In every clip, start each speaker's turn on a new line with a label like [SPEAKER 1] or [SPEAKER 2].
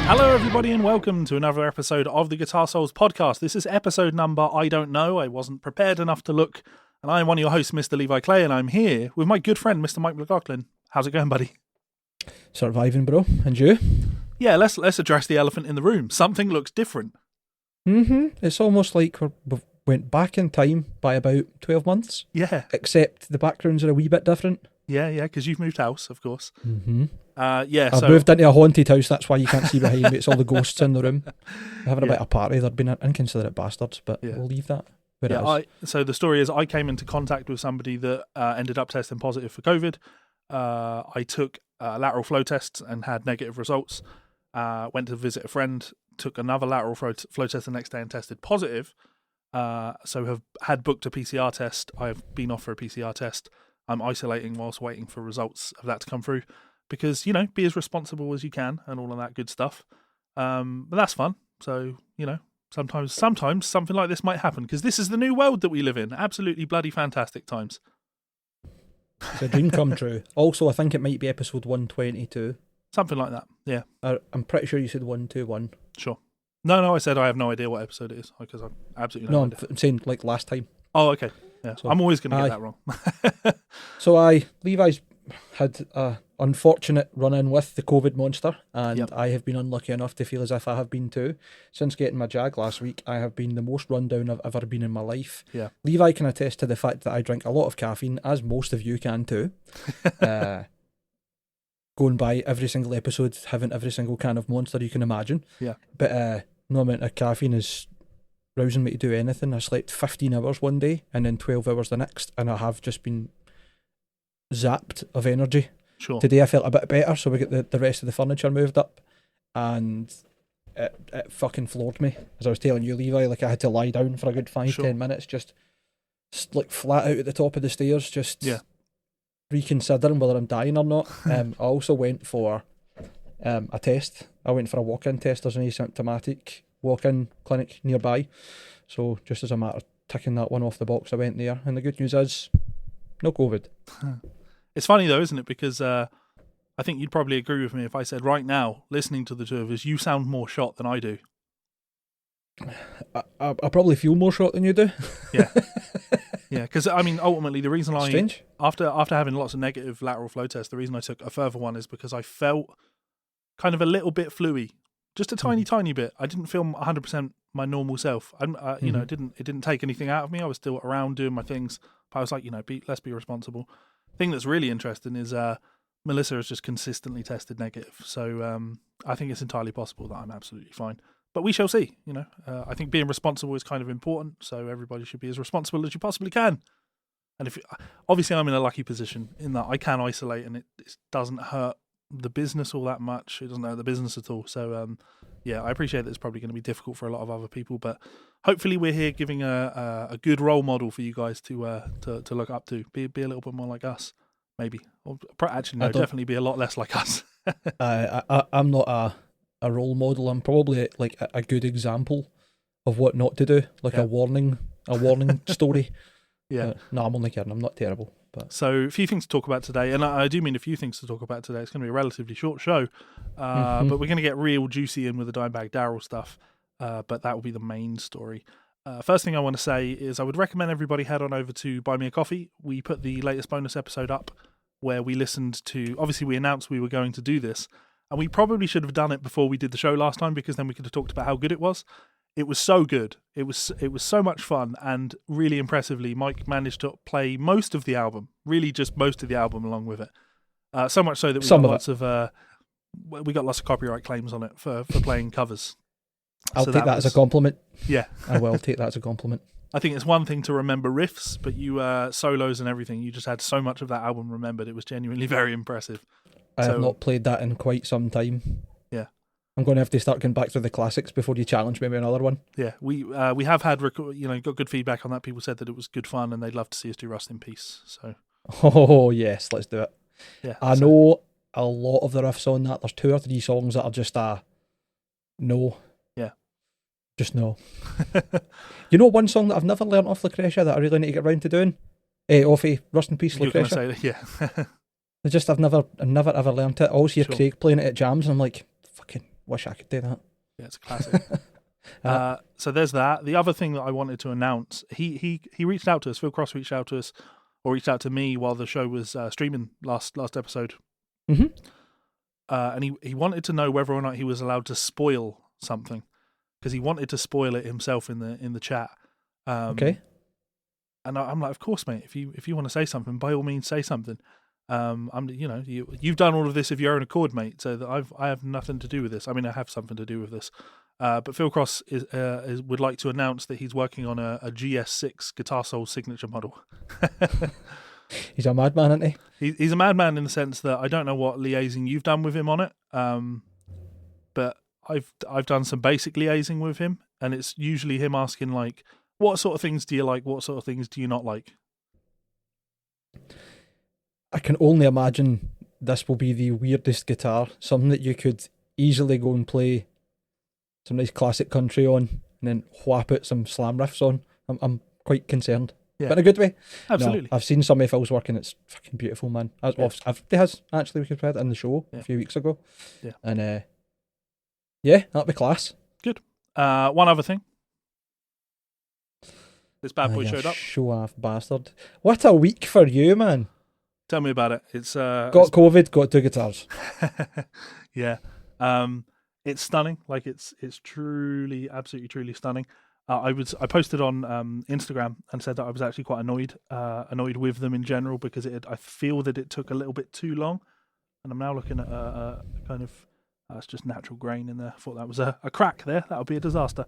[SPEAKER 1] Hello everybody and welcome to another episode of the Guitar Souls podcast. This is episode number I don't know. I wasn't prepared enough to look. And I am one of your hosts, Mr. Levi Clay, and I'm here with my good friend, Mr. Mike McLaughlin. How's it going, buddy?
[SPEAKER 2] Surviving, bro. And you?
[SPEAKER 1] Yeah, let's address the elephant in the room. Something looks different.
[SPEAKER 2] It's almost like we went back in time by about 12 months.
[SPEAKER 1] Yeah.
[SPEAKER 2] Except the backgrounds are a wee bit different.
[SPEAKER 1] Yeah, because you've moved house, of course.
[SPEAKER 2] I've moved into a haunted house, that's why you can't see behind me. It's all the ghosts in the room. They're having a bit of a party. They're being inconsiderate bastards, but we'll leave that where it is.
[SPEAKER 1] So the story is I came into contact with somebody that ended up testing positive for COVID. I took lateral flow tests and had negative results. Went to visit a friend, took another lateral flow test the next day and tested positive. So have had booked a PCR test. I've been off for a PCR test. I'm isolating whilst waiting for results of that to come through because, you know, be as responsible as you can and all of that good stuff. But that's fun. So, you know, sometimes something like this might happen because this is the new world that we live in. Absolutely bloody fantastic times.
[SPEAKER 2] It's a dream come true. Also, I think it might be episode 122.
[SPEAKER 1] Something like that, yeah.
[SPEAKER 2] I'm pretty sure you said 121.
[SPEAKER 1] Sure. No, I said I have no idea what episode it is because I'm absolutely no idea.
[SPEAKER 2] I'm saying like last time.
[SPEAKER 1] Oh, okay. Yeah, so, I'm always going to get that wrong.
[SPEAKER 2] So Levi's had a unfortunate run-in with the COVID monster, and I have been unlucky enough to feel as if I have been too. Since getting my Jag last week, I have been the most run-down I've ever been in my life. Yeah. Levi can attest to the fact that I drink a lot of caffeine, as most of you can too. Going by every single episode, having every single can of Monster you can imagine. Yeah. But no amount of caffeine is rousing me to do anything. I slept 15 hours one day and then 12 hours the next, and I have just been zapped of energy. Sure. Today I felt a bit better, so we get the rest of the furniture moved up, and it fucking floored me. As I was telling you, Levi, like I had to lie down for a good 5-10 minutes, just like flat out at the top of the stairs, just reconsidering whether I'm dying or not. I also went for a test. I went for a walk-in test. There's an asymptomatic walk-in clinic nearby, so just as a matter of ticking that one off the box, I went there, and the good news is no COVID.
[SPEAKER 1] It's funny though, isn't it? Because I think you'd probably agree with me if I said right now, listening to the two of us, you sound more shot than I do.
[SPEAKER 2] I probably feel more shot than you do.
[SPEAKER 1] Yeah. Yeah, because I mean, ultimately, the reason
[SPEAKER 2] Strange.
[SPEAKER 1] after having lots of negative lateral flow tests, the reason I took a further one is because I felt kind of a little bit fluey, just a tiny bit. I didn't feel 100% my normal self. You know, it didn't take anything out of me. I was still around doing my things, but I was like, you know, let's be responsible. Thing that's really interesting is Melissa has just consistently tested negative, so I think it's entirely possible that I'm absolutely fine. But we shall see. You know, I think being responsible is kind of important, so everybody should be as responsible as you possibly can. And obviously I'm in a lucky position in that I can isolate, and it doesn't hurt the business all that much. It doesn't hurt the business at all. So yeah, I appreciate that it's probably going to be difficult for a lot of other people, but hopefully we're here giving a good role model for you guys to look up to. Be a little bit more like us, maybe. Or actually, no, definitely be a lot less like us.
[SPEAKER 2] I'm not a role model. I'm probably like a good example of what not to do, like a warning story. Yeah. No, I'm only kidding. I'm not terrible. But
[SPEAKER 1] so a few things to talk about today, and I do mean a few things to talk about today. It's going to be a relatively short show, but we're going to get real juicy in with the Dimebag Darrell stuff, but that will be the main story. First thing I want to say is I would recommend everybody head on over to Buy Me a Coffee. We put the latest bonus episode up where we listened to, obviously we announced we were going to do this, and we probably should have done it before we did the show last time, because then we could have talked about how good it was. It was so good. It was so much fun, and really impressively, Mike managed to play most of the album, really just most of the album along with it. So much so that we got lots of copyright claims on it for playing covers.
[SPEAKER 2] I'll take that as a compliment.
[SPEAKER 1] Yeah.
[SPEAKER 2] I will take that as a compliment.
[SPEAKER 1] I think it's one thing to remember riffs, but you solos and everything, you just had so much of that album remembered. It was genuinely very impressive.
[SPEAKER 2] I have not played that in quite some time.
[SPEAKER 1] Yeah.
[SPEAKER 2] I'm going to have to start going back to the classics before you challenge me with another one.
[SPEAKER 1] Yeah, we have had got good feedback on that. People said that it was good fun and they'd love to see us do Rust in Peace. So.
[SPEAKER 2] Oh yes, let's do it.
[SPEAKER 1] Yeah,
[SPEAKER 2] I know a lot of the riffs on that. There's 2 or 3 songs that are just no.
[SPEAKER 1] Yeah.
[SPEAKER 2] Just no. You know one song that I've never learnt off Lucretia that I really need to get round to doing? Off Rust in Peace, Lucretia.
[SPEAKER 1] You're going to say that, yeah.
[SPEAKER 2] I've never ever learnt it. I always hear Craig playing it at jams and I'm like, fucking, wish I could do that.
[SPEAKER 1] Yeah, it's a classic. So there's that. The other thing that I wanted to announce, he reached out to us. Phil Cross reached out to us, or reached out to me while the show was streaming last episode.
[SPEAKER 2] Mm-hmm.
[SPEAKER 1] And he wanted to know whether or not he was allowed to spoil something, because he wanted to spoil it himself in the chat.
[SPEAKER 2] Okay.
[SPEAKER 1] And I'm like, of course, mate. If you want to say something, by all means, say something. You've done all of this of your own accord, mate. So that I have nothing to do with this. I mean, I have something to do with this. But Phil Cross would like to announce that he's working on a GS6 Guitar Soul signature model.
[SPEAKER 2] He's a madman, isn't
[SPEAKER 1] he? He's a madman in the sense that I don't know what liaising you've done with him on it, but I've done some basic liaising with him, and it's usually him asking like, what sort of things do you like? What sort of things do you not like?
[SPEAKER 2] I can only imagine this will be the weirdest guitar, something that you could easily go and play some nice classic country on, and then whap out some slam riffs on. I'm quite concerned, but in a good way.
[SPEAKER 1] Absolutely.
[SPEAKER 2] No, I've seen some of Phil's work, and it's fucking beautiful, man. He has actually, we could play it in the show a few weeks ago.
[SPEAKER 1] Yeah,
[SPEAKER 2] and that'd be class.
[SPEAKER 1] Good. One other thing. This bad boy showed up.
[SPEAKER 2] Show off bastard! What a week for you, man.
[SPEAKER 1] Tell me about it. It's
[SPEAKER 2] got COVID, got 2 guitars.
[SPEAKER 1] Yeah. It's stunning. Like it's truly, absolutely, truly stunning. I posted on Instagram and said that I was actually quite annoyed with them in general, because I feel that it took a little bit too long, and I'm now looking at a kind of it's just natural grain in there. I thought that was a crack there. That would be a disaster.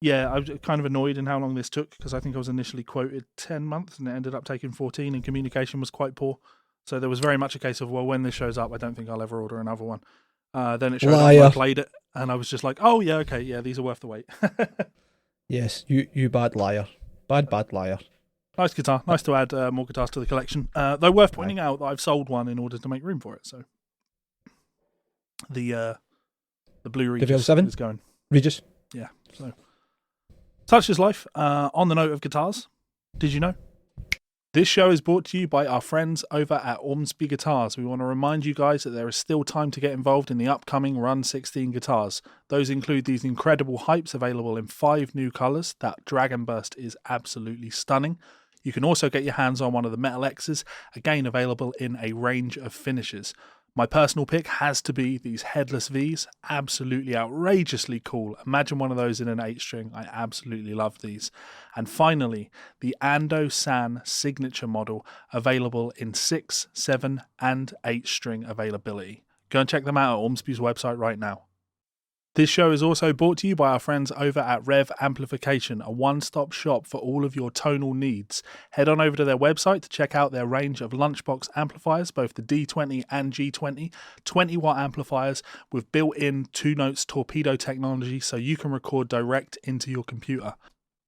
[SPEAKER 1] Yeah, I was kind of annoyed in how long this took, because I think I was initially quoted 10 months and it ended up taking 14, and communication was quite poor. So there was very much a case of, well, when this shows up, I don't think I'll ever order another one. Then it showed up and I played it, and I was just like, oh, yeah, okay, yeah, these are worth the wait.
[SPEAKER 2] Yes, you bad liar. Bad liar.
[SPEAKER 1] Nice guitar. Nice to add more guitars to the collection. Though worth pointing out that I've sold one in order to make room for it. So the Blue Regis is going.
[SPEAKER 2] Regis?
[SPEAKER 1] Yeah, so such is life. On the note of guitars, did you know? This show is brought to you by our friends over at Ormsby Guitars. We want to remind you guys that there is still time to get involved in the upcoming Run 16 guitars. Those include these incredible hypes available in 5 new colours. That Dragon Burst is absolutely stunning. You can also get your hands on one of the Metal X's, again available in a range of finishes. My personal pick has to be these headless Vs, absolutely outrageously cool. Imagine one of those in an 8-string. I absolutely love these. And finally, the Ando San signature model, available in 6, 7 and 8-string availability. Go and check them out at Ormsby's website right now. This show is also brought to you by our friends over at Rev Amplification, a one-stop shop for all of your tonal needs. Head on over to their website to check out their range of lunchbox amplifiers, both the D20 and G20, 20-watt amplifiers with built-in 2-notes torpedo technology, so you can record direct into your computer.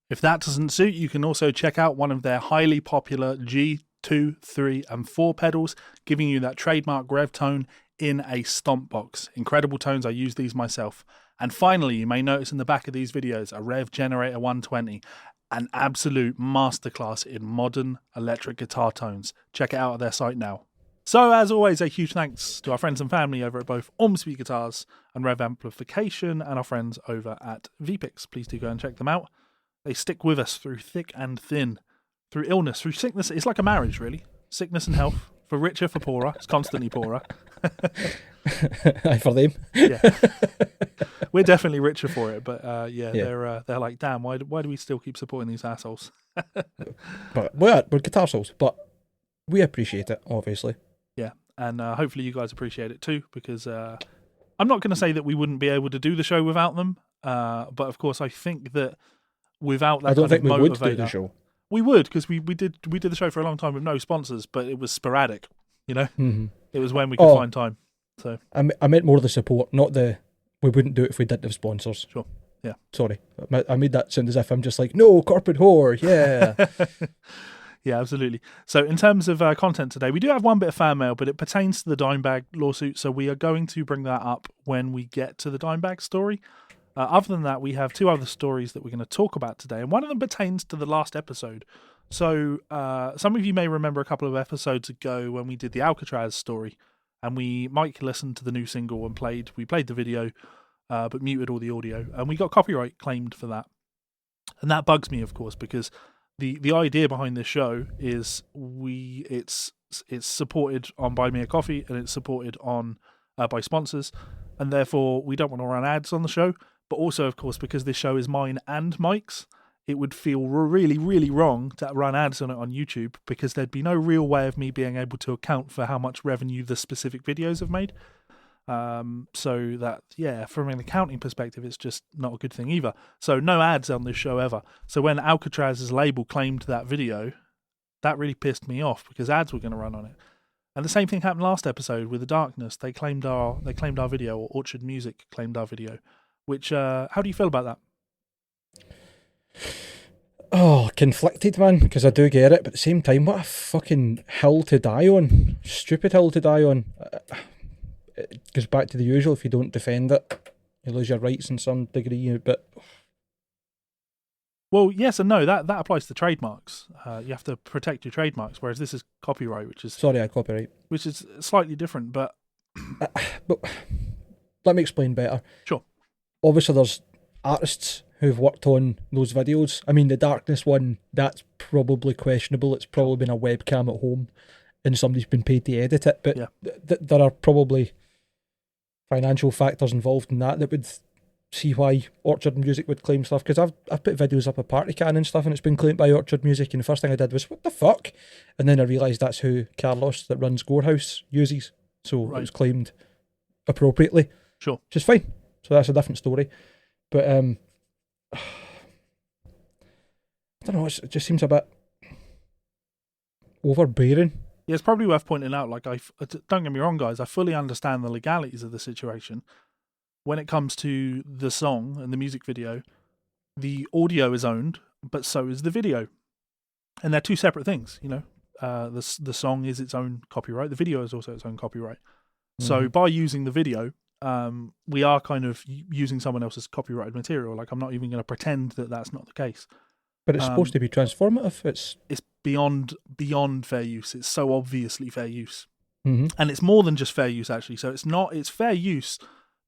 [SPEAKER 1] If that doesn't suit, you can also check out one of their highly popular G2, 3 and 4 pedals, giving you that trademark Rev tone in a stomp box. Incredible tones, I use these myself. And finally, you may notice in the back of these videos a Rev Generator 120, an absolute masterclass in modern electric guitar tones. Check it out at their site now. So as always, a huge thanks to our friends and family over at both Ormsby Guitars and Rev Amplification, and our friends over at VPix. Please do go and check them out. They stick with us through thick and thin, through illness, through sickness. It's like a marriage, really. Sickness and health. For richer, for poorer. It's constantly poorer.
[SPEAKER 2] Aye, for them.
[SPEAKER 1] Yeah. We're definitely richer for it, but they're like, damn, why do we still keep supporting these assholes?
[SPEAKER 2] But we're guitar souls, but we appreciate it, obviously.
[SPEAKER 1] Yeah, and hopefully you guys appreciate it too, because I'm not going to say that we wouldn't be able to do the show without them, but of course I think that without that, I don't think we would do the show. We would, because we did the show for a long time with no sponsors, but it was sporadic, you know?
[SPEAKER 2] Mm-hmm.
[SPEAKER 1] It was when we could find time. So
[SPEAKER 2] I meant more the support, not the, we wouldn't do it if we didn't have sponsors.
[SPEAKER 1] Sure, yeah.
[SPEAKER 2] Sorry, I made that sound as if I'm just like, no, corporate whore, yeah.
[SPEAKER 1] Yeah, absolutely. So in terms of content today, we do have one bit of fan mail, but it pertains to the Dimebag lawsuit, so we are going to bring that up when we get to the Dimebag story. Other than that, we have 2 other stories that we're going to talk about today, and one of them pertains to the last episode. So some of you may remember a couple of episodes ago when we did the Alcatraz story. and Mike listened to the new single and we played the video, but muted all the audio, and we got copyright claimed for that. And that bugs me, of course, because the idea behind this show is it's supported on Buy Me a Coffee, and it's supported on by sponsors, and therefore we don't want to run ads on the show. But also, of course, because this show is mine and Mike's, it would feel really, really wrong to run ads on it on YouTube, because there'd be no real way of me being able to account for how much revenue the specific videos have made. So that, yeah, from an accounting perspective, it's just not a good thing either. So no ads on this show ever. So when Alcatraz's label claimed that video, that really pissed me off, because ads were going to run on it. And the same thing happened last episode with The Darkness. They claimed our video, or Orchard Music claimed our video. Which, how do you feel about that?
[SPEAKER 2] Oh, conflicted, man, because I do get it, but at the same time, what a fucking hill to die on. Stupid hill to die on. It goes back to the usual: if you don't defend it, you lose your rights in some degree, but...
[SPEAKER 1] Well, yes and no. That applies to trademarks. You have to protect your trademarks, whereas this is copyright, which is...
[SPEAKER 2] Sorry, copyright.
[SPEAKER 1] Which is slightly different, but...
[SPEAKER 2] But let me explain better.
[SPEAKER 1] Sure.
[SPEAKER 2] Obviously, there's artists who've worked on those videos. I mean, the Darkness one, that's probably questionable. It's probably been a webcam at home and somebody's been paid to edit it. But
[SPEAKER 1] yeah.
[SPEAKER 2] There are probably financial factors involved in that would see why Orchard Music would claim stuff. Because I've put videos up of Party Can and stuff, and it's been claimed by Orchard Music, and the first thing I did was, what the fuck? And then I realised that's who Carlos, that runs Gorehouse, uses. So It was claimed appropriately.
[SPEAKER 1] Sure.
[SPEAKER 2] Which is fine. So that's a different story. But I don't know, it just seems a bit overbearing.
[SPEAKER 1] Yeah, it's probably worth pointing out, like, don't get me wrong, guys, I fully understand the legalities of the situation. When it comes to the song and the music video, the audio is owned, but so is the video. And they're two separate things, you know. The song is its own copyright. The video is also its own copyright. Mm-hmm. So by using the video... we are kind of using someone else's copyrighted material. Like, I'm not even going to pretend that that's not the case.
[SPEAKER 2] But it's supposed to be transformative. It's
[SPEAKER 1] beyond fair use. It's so obviously fair use.
[SPEAKER 2] Mm-hmm.
[SPEAKER 1] And it's more than just fair use, actually. So it's fair use,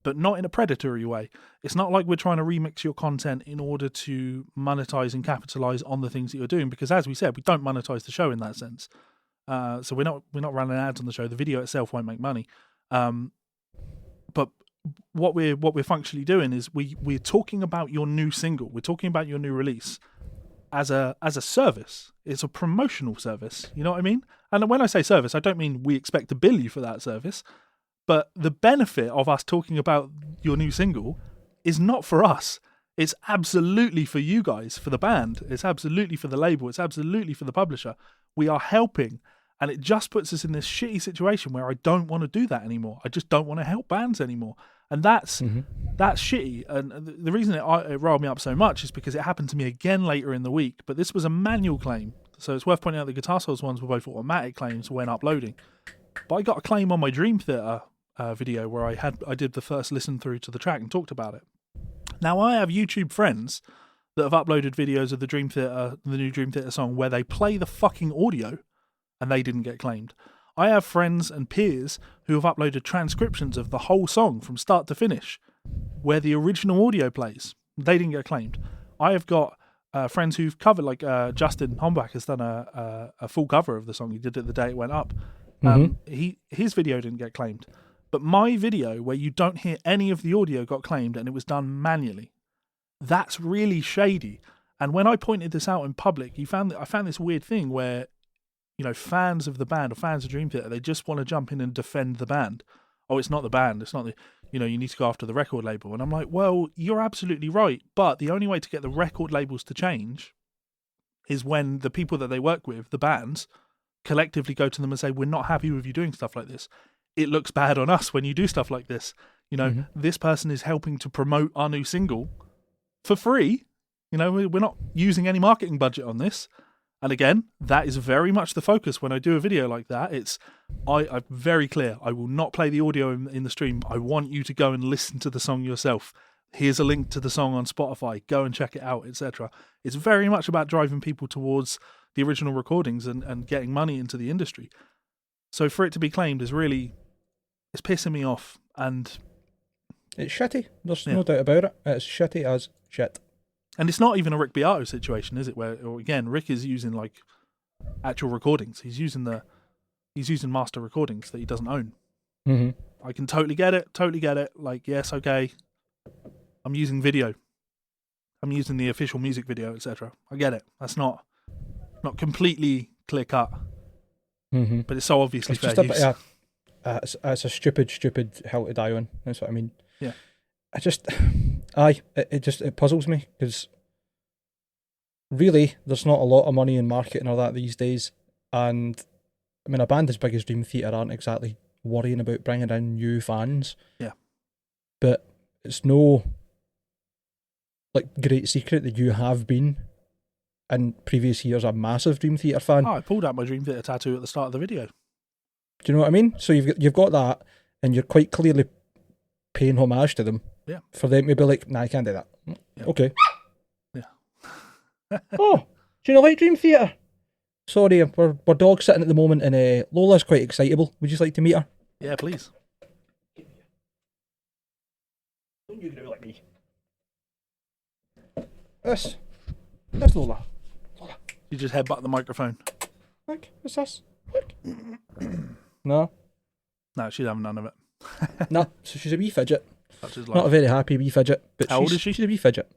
[SPEAKER 1] but not in a predatory way. It's not like we're trying to remix your content in order to monetize and capitalize on the things that you're doing, because, as we said, we don't monetize the show in that sense. So we're not running ads on the show. The video itself won't make money. But what we're functionally doing is we're talking about your new single. We're talking about your new release as a service. It's a promotional service. You know what I mean? And when I say service, I don't mean we expect to bill you for that service. But the benefit of us talking about your new single is not for us. It's absolutely for you guys, for the band. It's absolutely for the label. It's absolutely for the publisher. We are helping. And it just puts us in this shitty situation where I don't want to do that anymore. I just don't want to help bands anymore. And that's shitty. And the reason it riled me up so much is because it happened to me again later in the week. But this was a manual claim. So it's worth pointing out the Guitar Souls ones were both automatic claims when uploading. But I got a claim on my Dream Theater video where I did the first listen through to the track and talked about it. Now, I have YouTube friends that have uploaded videos of the new Dream Theater song where they play the fucking audio, and they didn't get claimed. I have friends and peers who have uploaded transcriptions of the whole song from start to finish, where the original audio plays. They didn't get claimed. I have got friends who've covered, like Justin Hombach has done a full cover of the song. He did it the day it went up. His video didn't get claimed. But my video, where you don't hear any of the audio, got claimed, and it was done manually. That's really shady. And when I pointed this out in public, I found this weird thing where, you know, fans of the band or fans of Dream Theater, they just want to jump in and defend the band. Oh, it's not the band. It's not the, you know, you need to go after the record label. And I'm like, well, you're absolutely right. But the only way to get the record labels to change is when the people that they work with, the bands, collectively go to them and say, we're not happy with you doing stuff like this. It looks bad on us when you do stuff like this. You know, this person is helping to promote our new single for free. You know, we're not using any marketing budget on this. And again, that is very much the focus when I do a video like that. I'm very clear. I will not play the audio in the stream. I want you to go and listen to the song yourself. Here's a link to the song on Spotify. Go and check it out, etc. It's very much about driving people towards the original recordings and getting money into the industry. So for it to be claimed is really it's pissing me off, and
[SPEAKER 2] it's shitty. There's no doubt about it. It's shitty as shit.
[SPEAKER 1] And it's not even a Rick Beato situation, is it? Where again, Rick is using like actual recordings. He's using master recordings that he doesn't own.
[SPEAKER 2] Mm-hmm.
[SPEAKER 1] I can totally get it. Like, yes, okay, I'm using video. I'm using the official music video, etc. I get it. That's not completely clear cut, but it's so obviously
[SPEAKER 2] it's
[SPEAKER 1] fair
[SPEAKER 2] just
[SPEAKER 1] use.
[SPEAKER 2] It's a stupid hill to die on. That's what I mean.
[SPEAKER 1] Yeah.
[SPEAKER 2] It puzzles me because really there's not a lot of money in marketing or that these days, and I mean a band as big as Dream Theater aren't exactly worrying about bringing in new fans.
[SPEAKER 1] Yeah.
[SPEAKER 2] But it's no like great secret that you have been in previous years a massive Dream Theater fan.
[SPEAKER 1] I pulled out my Dream Theater tattoo at the start of the video.
[SPEAKER 2] Do you know what I mean? So you've got that, and you're quite clearly paying homage to them.
[SPEAKER 1] Yeah.
[SPEAKER 2] For them to be like, nah, I can't do that.
[SPEAKER 1] Yeah.
[SPEAKER 2] Okay.
[SPEAKER 1] Yeah.
[SPEAKER 2] Oh, do you not like Dream Theater? Sorry, we're dog sitting at the moment, and Lola's quite excitable. Would you like to meet her?
[SPEAKER 1] Yeah, please.
[SPEAKER 2] Don't you do like me. This Lola.
[SPEAKER 1] You just headbutt the microphone.
[SPEAKER 2] Look, what's this? Look. No.
[SPEAKER 1] No, she's having none of it.
[SPEAKER 2] No, so she's a wee fidget.
[SPEAKER 1] Such as
[SPEAKER 2] Not a very happy wee fidget. But
[SPEAKER 1] How old is she?
[SPEAKER 2] She's a wee fidget.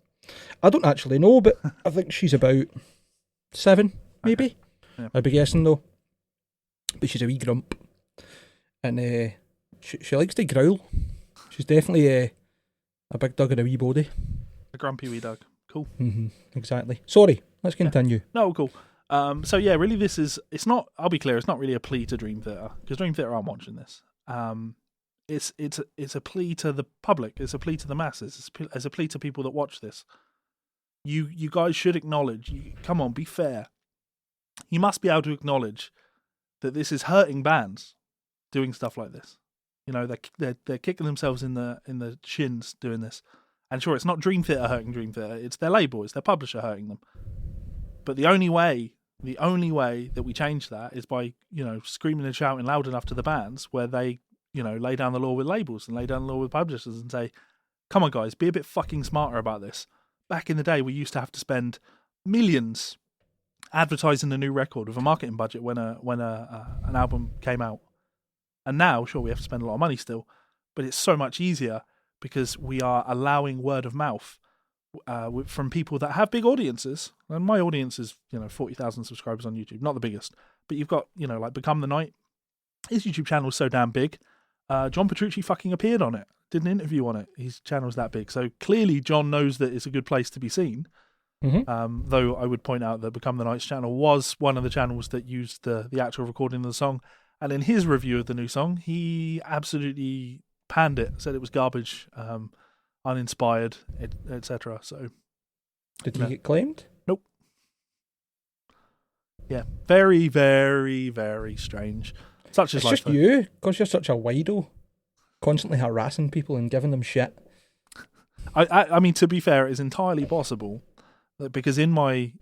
[SPEAKER 2] I don't actually know, but I think she's about 7, maybe.
[SPEAKER 1] Okay. Yeah.
[SPEAKER 2] I'd be guessing though. But she's a wee grump. And she likes to growl. She's definitely a big dog and a wee body.
[SPEAKER 1] A grumpy wee dog. Cool.
[SPEAKER 2] Mm-hmm, exactly. Sorry, let's continue.
[SPEAKER 1] No, cool. So yeah, really, it's not. I'll be clear. It's not really a plea to Dream Theater because Dream Theater aren't watching this. It's a plea to the public. It's a plea to the masses. It's a plea to people that watch this. You guys should acknowledge. Come on, be fair. You must be able to acknowledge that this is hurting bands doing stuff like this. You know, they're kicking themselves in the shins doing this. And sure, it's not Dream Theater hurting Dream Theater. It's their label, it's their publisher hurting them. But the only way that we change that is by, screaming and shouting loud enough to the bands where they, lay down the law with labels and lay down the law with publishers and say, come on guys, be a bit fucking smarter about this. Back in the day, we used to have to spend millions advertising a new record with a marketing budget when an album came out. And now, sure, we have to spend a lot of money still, but it's so much easier because we are allowing word of mouth from people that have big audiences. And my audience is, 40,000 subscribers on YouTube, not the biggest, but you've got, like Become the Night. His YouTube channel is so damn big. John Petrucci fucking appeared on it, did an interview on it. His channel's that big. So clearly John knows that it's a good place to be seen. Mm-hmm. Though I would point out that Become the Night's channel was one of the channels that used the actual recording of the song. And in his review of the new song, he absolutely panned it, said it was garbage, uninspired, etc. So,
[SPEAKER 2] did he get claimed?
[SPEAKER 1] Nope. Yeah, very, very, very strange. Such as
[SPEAKER 2] it's just you, because you're such a wido, constantly harassing people and giving them shit.
[SPEAKER 1] I mean, to be fair, it is entirely possible that because in my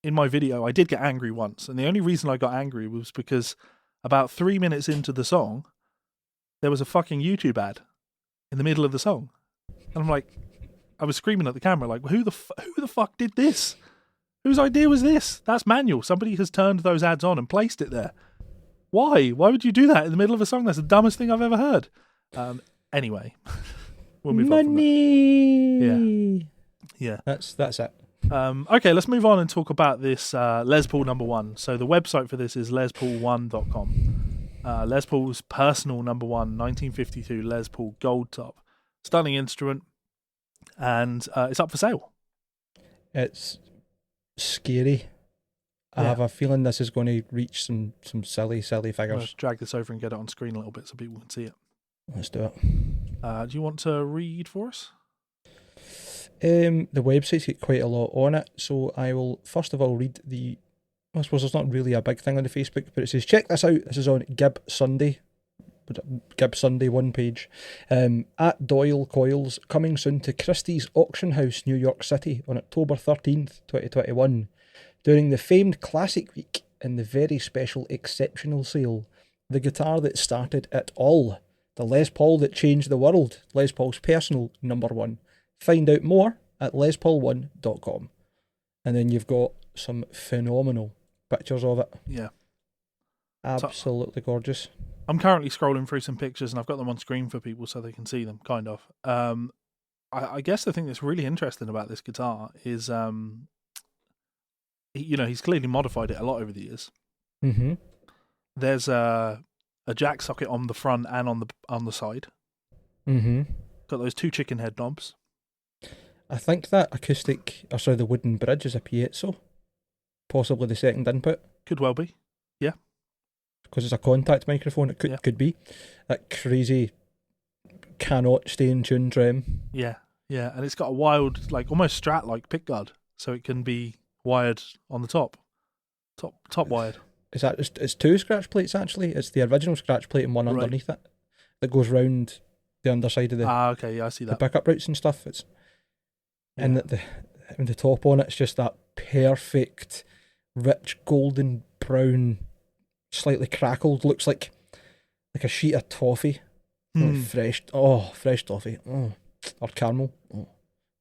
[SPEAKER 1] video, I did get angry once, and the only reason I got angry was because about 3 minutes into the song, there was a fucking YouTube ad in the middle of the song, and I'm like, I was screaming at the camera like, who the fuck did this? Whose idea was this? That's manual. Somebody has turned those ads on and placed it there. Why? Why would you do that in the middle of a song? That's the dumbest thing I've ever heard. Anyway, we'll move on from that. Yeah. That's
[SPEAKER 2] it.
[SPEAKER 1] Okay, let's move on and talk about this Les Paul number 1. So the website for this is lespaul1.com. Les Paul's personal number 1, 1952 Les Paul Gold Top. Stunning instrument, and it's up for sale.
[SPEAKER 2] It's scary. I have a feeling this is going to reach some silly figures.
[SPEAKER 1] Let's drag this over and get it on screen a little bit so people can see it.
[SPEAKER 2] Let's do it.
[SPEAKER 1] Do you want to read for us?
[SPEAKER 2] The website's got quite a lot on it, so I will first of all read I suppose there's not really a big thing on the Facebook, but it says, check this out, this is on Gib Sunday one page, at Doyle Coils, coming soon to Christie's Auction House, New York City, on October 13th, 2021, during the famed Classic Week and the very special exceptional sale. the guitar that started it all. The Les Paul that changed the world. Les Paul's personal number one. Find out more at lespaul1.com. And then you've got some phenomenal pictures of it.
[SPEAKER 1] Yeah.
[SPEAKER 2] Absolutely gorgeous.
[SPEAKER 1] I'm currently scrolling through some pictures and I've got them on screen for people so they can see them, kind of. I guess the thing that's really interesting about this guitar is, he's clearly modified it a lot over the years.
[SPEAKER 2] Mm-hmm.
[SPEAKER 1] There's a jack socket on the front and on the side.
[SPEAKER 2] Mm-hmm.
[SPEAKER 1] Got those two chicken head knobs.
[SPEAKER 2] I think that the wooden bridge is a piezo. Possibly the second input.
[SPEAKER 1] Could well be. Yeah.
[SPEAKER 2] Because it's a contact microphone, it could be. That crazy cannot stay in tune trem.
[SPEAKER 1] Yeah, yeah. And it's got a wild, like almost Strat-like pickguard. So it can be wired on the top. Top wired.
[SPEAKER 2] It's two scratch plates actually. It's the original scratch plate and one underneath it that goes round the underside of the
[SPEAKER 1] okay, yeah, I see that.
[SPEAKER 2] The pickup routes and stuff. And the top on it's just that perfect, rich golden brown, slightly crackled. Looks like a sheet of toffee, like fresh toffee, or caramel. Oh,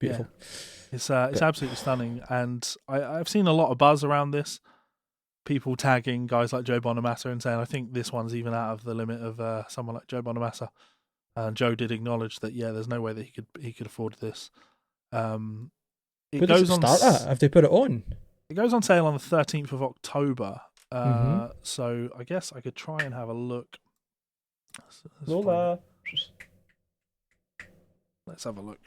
[SPEAKER 2] beautiful.
[SPEAKER 1] Yeah. It's absolutely stunning, and I've seen a lot of buzz around this. People tagging guys like Joe Bonamassa and saying, I think this one's even out of the limit of someone like Joe Bonamassa. And Joe did acknowledge that, there's no way that he could afford this.
[SPEAKER 2] It goes on. Have they put it on?
[SPEAKER 1] It goes on sale on the 13th of October. So I guess I could try and have a look. Let's have a look.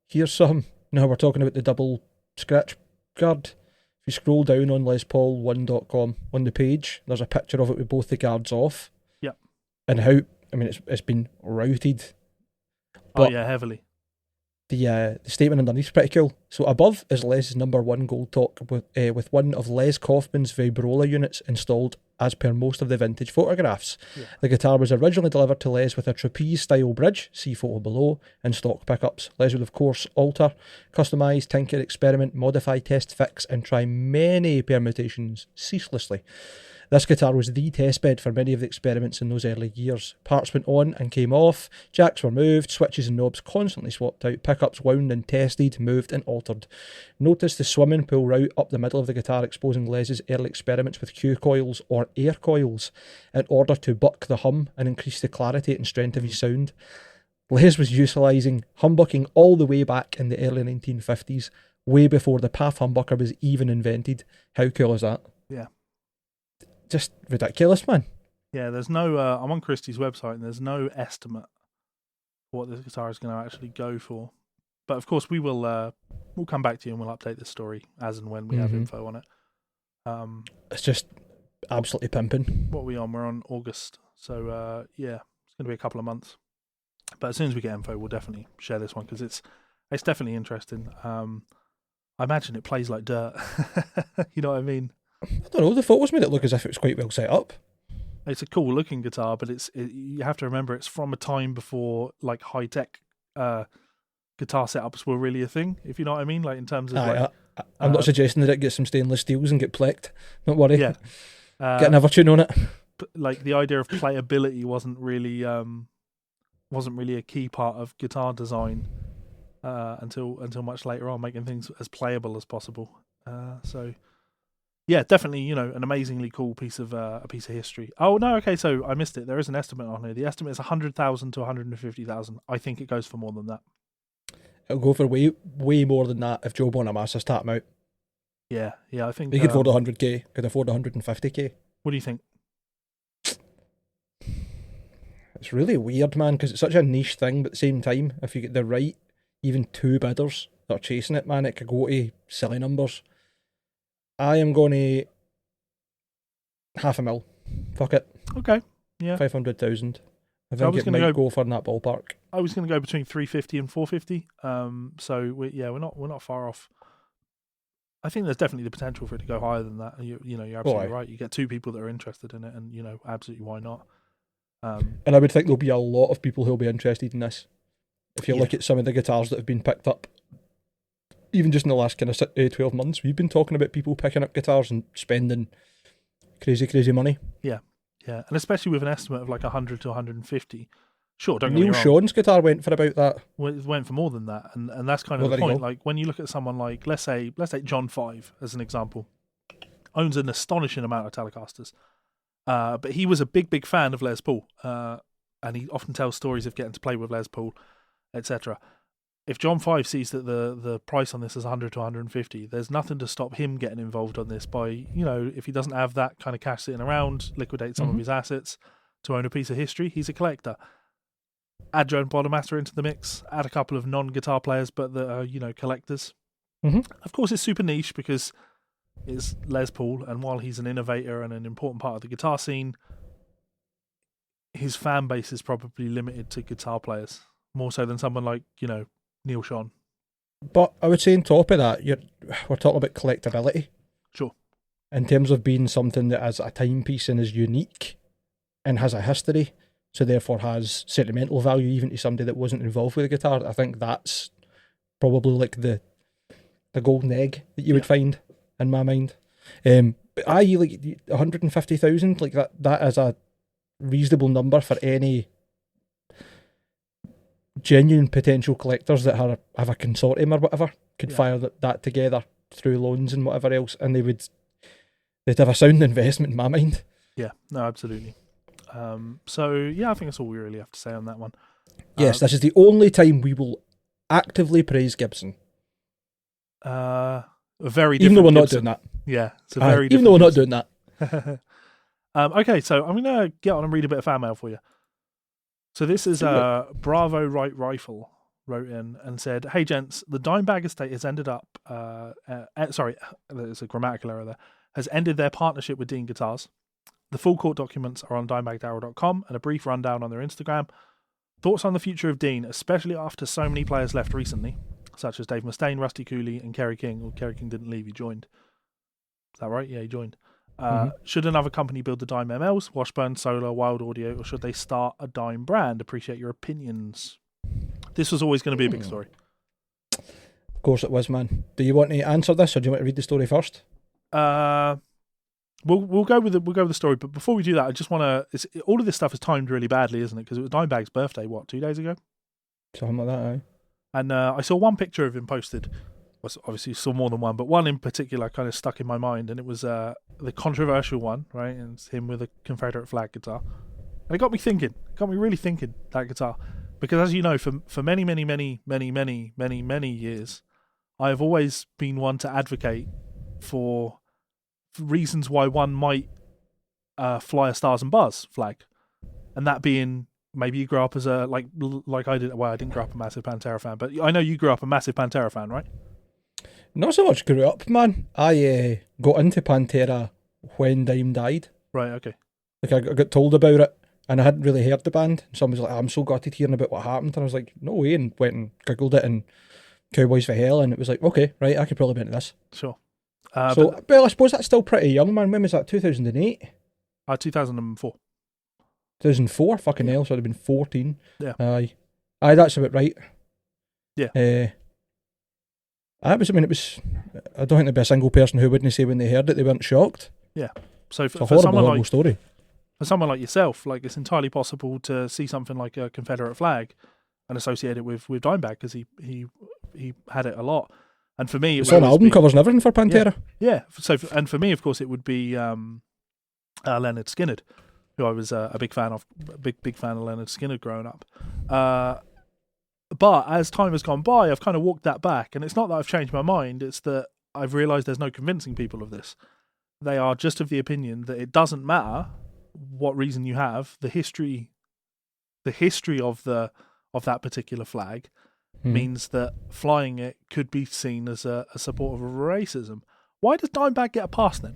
[SPEAKER 2] Here's some. Now we're talking about the double scratch guard. If you scroll down on lespaul1.com on the page, there's a picture of it with both the guards off.
[SPEAKER 1] Yep.
[SPEAKER 2] And how, it's been routed.
[SPEAKER 1] But heavily.
[SPEAKER 2] The statement underneath is pretty cool. So above is Les's number one gold talk with one of Les Kaufman's Vibrola units installed as per most of the vintage photographs. Yeah. The guitar was originally delivered to Les with a trapeze-style bridge, see photo below, and stock pickups. Les would of course alter, customise, tinker, experiment, modify, test, fix, and try many permutations ceaselessly. This guitar was the testbed for many of the experiments in those early years. Parts went on and came off, jacks were moved, switches and knobs constantly swapped out, pickups wound and tested, moved and altered. Notice the swimming pool route up the middle of the guitar exposing Les's early experiments with Q coils or air coils in order to buck the hum and increase the clarity and strength of his sound. Les was utilising humbucking all the way back in the early 1950s, way before the PAF humbucker was even invented. How cool is that?
[SPEAKER 1] Yeah.
[SPEAKER 2] Just ridiculous, man.
[SPEAKER 1] Yeah, there's no. I'm on Christie's website, and there's no estimate for what this guitar is going to actually go for. But of course, we will. We'll come back to you and we'll update this story as and when we have info on it.
[SPEAKER 2] It's just absolutely pimping.
[SPEAKER 1] What are we on? We're on August, so it's going to be a couple of months. But as soon as we get info, we'll definitely share this one because it's definitely interesting. I imagine it plays like dirt. You know what I mean?
[SPEAKER 2] I don't know, the photos made it look as if it was quite well set up.
[SPEAKER 1] It's a cool looking guitar, but you have to remember it's from a time before like high tech guitar setups were really a thing, if you know what I mean, like in terms of
[SPEAKER 2] I'm not suggesting that it gets some stainless steels and get plecked, don't worry.
[SPEAKER 1] Yeah.
[SPEAKER 2] Get another tune on it.
[SPEAKER 1] But like the idea of playability wasn't really a key part of guitar design until much later on, making things as playable as possible. So yeah, definitely, an amazingly cool piece of history. Oh no, okay, so I missed it. There is an estimate on here. The estimate is 100,000 to 150,000. I think it goes for more than that.
[SPEAKER 2] It'll go for way more than that if Joe Bonamassa's tap him out.
[SPEAKER 1] Yeah, I think
[SPEAKER 2] he could afford 100k. Could afford 150k.
[SPEAKER 1] What do you think?
[SPEAKER 2] It's really weird, man, because it's such a niche thing. But at the same time, if you get the right, even two bidders that are chasing it, man, it could go to silly numbers. I am going to $500,000. Fuck it.
[SPEAKER 1] Okay. Yeah.
[SPEAKER 2] 500,000. I think it might go for in that ballpark.
[SPEAKER 1] I was going to go between 350 and 450. So we're not far off. I think there's definitely the potential for it to go higher than that. You're absolutely right. You get two people that are interested in it, and absolutely why not.
[SPEAKER 2] And I would think there'll be a lot of people who'll be interested in this. If you look at some of the guitars that have been picked up, even just in the last kind of 12 months, we've been talking about people picking up guitars and spending crazy money.
[SPEAKER 1] Yeah, and especially with an estimate of like 100 to 150. Sure, don't get me
[SPEAKER 2] Neil
[SPEAKER 1] wrong.
[SPEAKER 2] Sean's guitar went for about that.
[SPEAKER 1] Well, it went for more than that, and that's kind of the point. Like when you look at someone like let's say John 5 as an example, owns an astonishing amount of Telecasters, but he was a big fan of Les Paul, and he often tells stories of getting to play with Les Paul, etc. If John 5 sees that the price on this is 100 to 150, there's nothing to stop him getting involved on this by, if he doesn't have that kind of cash sitting around, liquidate some of his assets to own a piece of history. He's a collector. Add Joan Bonamassa into the mix, add a couple of non-guitar players but that are, collectors. Of course, it's super niche because it's Les Paul, and while he's an innovator and an important part of the guitar scene, his fan base is probably limited to guitar players, more so than someone like, Neil Sean.
[SPEAKER 2] But I would say on top of that, we're talking about collectability.
[SPEAKER 1] Sure.
[SPEAKER 2] In terms of being something that has a timepiece and is unique and has a history, so therefore has sentimental value even to somebody that wasn't involved with the guitar, I think that's probably like the golden egg that you would find in my mind. But like 150,000, like that is a reasonable number for any genuine potential collectors that have a consortium or whatever could fire that together through loans and whatever else, and they'd have a sound investment in my mind.
[SPEAKER 1] Yeah, no, absolutely. So I think that's all we really have to say on that one.
[SPEAKER 2] Yes, this is the only time we will actively praise Gibson.
[SPEAKER 1] A very different
[SPEAKER 2] even though we're not
[SPEAKER 1] Gibson.
[SPEAKER 2] doing that.
[SPEAKER 1] Yeah, it's a very
[SPEAKER 2] even though we're not doing that.
[SPEAKER 1] Okay, so I'm gonna get on and read a bit of fan mail for you. So this is Bravo Right Rifle wrote in and said, "Hey gents, the Dimebag estate has ended up. Sorry, there's a grammatical error there. Has ended their partnership with Dean Guitars. The full court documents are on dimebagdarrell.com and a brief rundown on their Instagram. Thoughts on the future of Dean, especially after so many players left recently, such as Dave Mustaine, Rusty Cooley, and Kerry King. Well, Kerry King didn't leave; he joined. Is that right? Yeah, he joined." Should another company build the Dime MLs, Washburn, Solar, Wild Audio, or should they start a Dime brand? Appreciate your opinions. This was always going to be a big story.
[SPEAKER 2] Of course it was, man. Do you want to answer this, or do you want to read the story first?
[SPEAKER 1] We'll go with the story, but before we do that, I just want to. All of this stuff is timed really badly, isn't it? Because it was Dimebag's birthday. 2 days ago?
[SPEAKER 2] Something like that. Eh?
[SPEAKER 1] And I saw one picture of him posted. Well, obviously saw more than one, but one in particular kind of stuck in my mind, and it was the controversial one, right? And it's him with a Confederate flag guitar, and it got me really thinking, that guitar, because as you know, for many years, I have always been one to advocate for reasons why one might fly a Stars and Bars flag, and that being maybe you grew up as a like I did. Well, I didn't grow up a massive Pantera fan, but I know you grew up a massive Pantera fan, right?
[SPEAKER 2] Not so much grew up, man. I got into Pantera when Dime died.
[SPEAKER 1] Right, okay.
[SPEAKER 2] Like I got told about it, and I hadn't really heard the band. Someone was like, "I'm so gutted hearing about what happened," and I was like, "No way!" And went and googled it, and Cowboys for Hell, and it was like, "Okay, right, I could probably be into this."
[SPEAKER 1] Sure.
[SPEAKER 2] Well, I suppose that's still pretty young, man. When was that? 2008.
[SPEAKER 1] 2004.
[SPEAKER 2] 2004. Fucking hell, so I'd have been 14.
[SPEAKER 1] Yeah.
[SPEAKER 2] Aye, that's about right.
[SPEAKER 1] Yeah.
[SPEAKER 2] I don't think there'd be a single person who wouldn't say when they heard it they weren't shocked.
[SPEAKER 1] Yeah. So
[SPEAKER 2] it's a horrible story.
[SPEAKER 1] For someone like yourself, like it's entirely possible to see something like a Confederate flag and associate it with Dimebag, because he had it a lot. And for me,
[SPEAKER 2] it's on album covers and everything for Pantera.
[SPEAKER 1] Yeah. So and for me, of course, it would be Leonard Skinner, who I was a big fan of, big fan of Leonard Skinner growing up. But as time has gone by, I've kind of walked that back, and it's not that I've changed my mind, it's that I've realised there's no convincing people of this. They are just of the opinion that it doesn't matter what reason you have, the history of that particular flag means that flying it could be seen as a support of racism. Why does Dimebag get a pass then?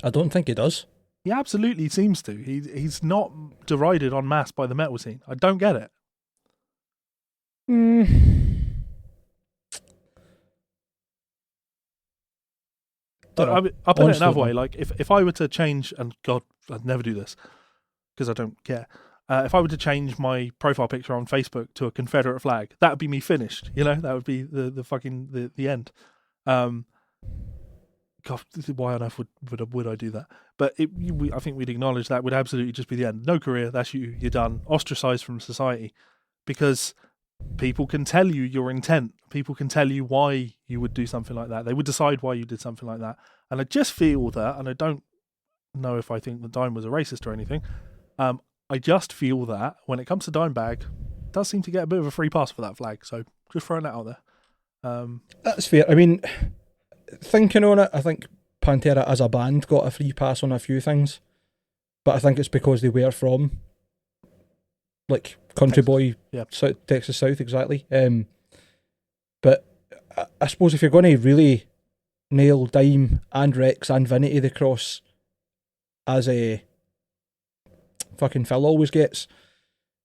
[SPEAKER 2] I don't think he does.
[SPEAKER 1] He absolutely seems to. He's not derided en masse by the metal scene. I don't get it.
[SPEAKER 2] I'll
[SPEAKER 1] put it another way. Like if I were to change, and God, I'd never do this because I don't care. If I were to change my profile picture on Facebook to a Confederate flag, that would be me finished. That would be the fucking the end. God, why on earth would I do that? But I think we'd acknowledge that would absolutely just be the end. No career, that's you. You're done. Ostracized from society, because people can tell you your intent. People can tell you why you would do something like that. They would decide why you did something like that. And I just feel that, and I don't know if I think that Dime was a racist or anything. I just feel that when it comes to Dimebag, it does seem to get a bit of a free pass for that flag. So just throwing that out there.
[SPEAKER 2] That's fair. I mean, thinking on it, I think Pantera as a band got a free pass on a few things, but I think it's because they were from like country
[SPEAKER 1] Texas.
[SPEAKER 2] boy,
[SPEAKER 1] Yeah.
[SPEAKER 2] Texas South, exactly. But I suppose if you're going to really nail Dime and Rex and Vinny to the cross, as a fucking Phil always gets,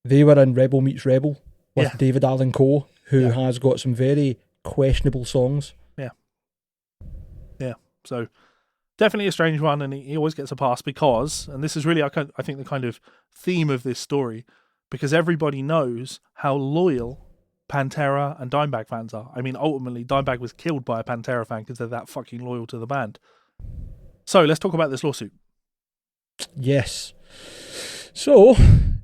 [SPEAKER 2] they were in Rebel Meets Rebel with David Allan Coe, who has got some very questionable songs.
[SPEAKER 1] Yeah. So definitely a strange one, and he always gets a pass because, and this is really, I think, the kind of theme of this story, because everybody knows how loyal Pantera and Dimebag fans are. I mean, ultimately, Dimebag was killed by a Pantera fan because they're that fucking loyal to the band. So let's talk about this lawsuit.
[SPEAKER 2] Yes. So,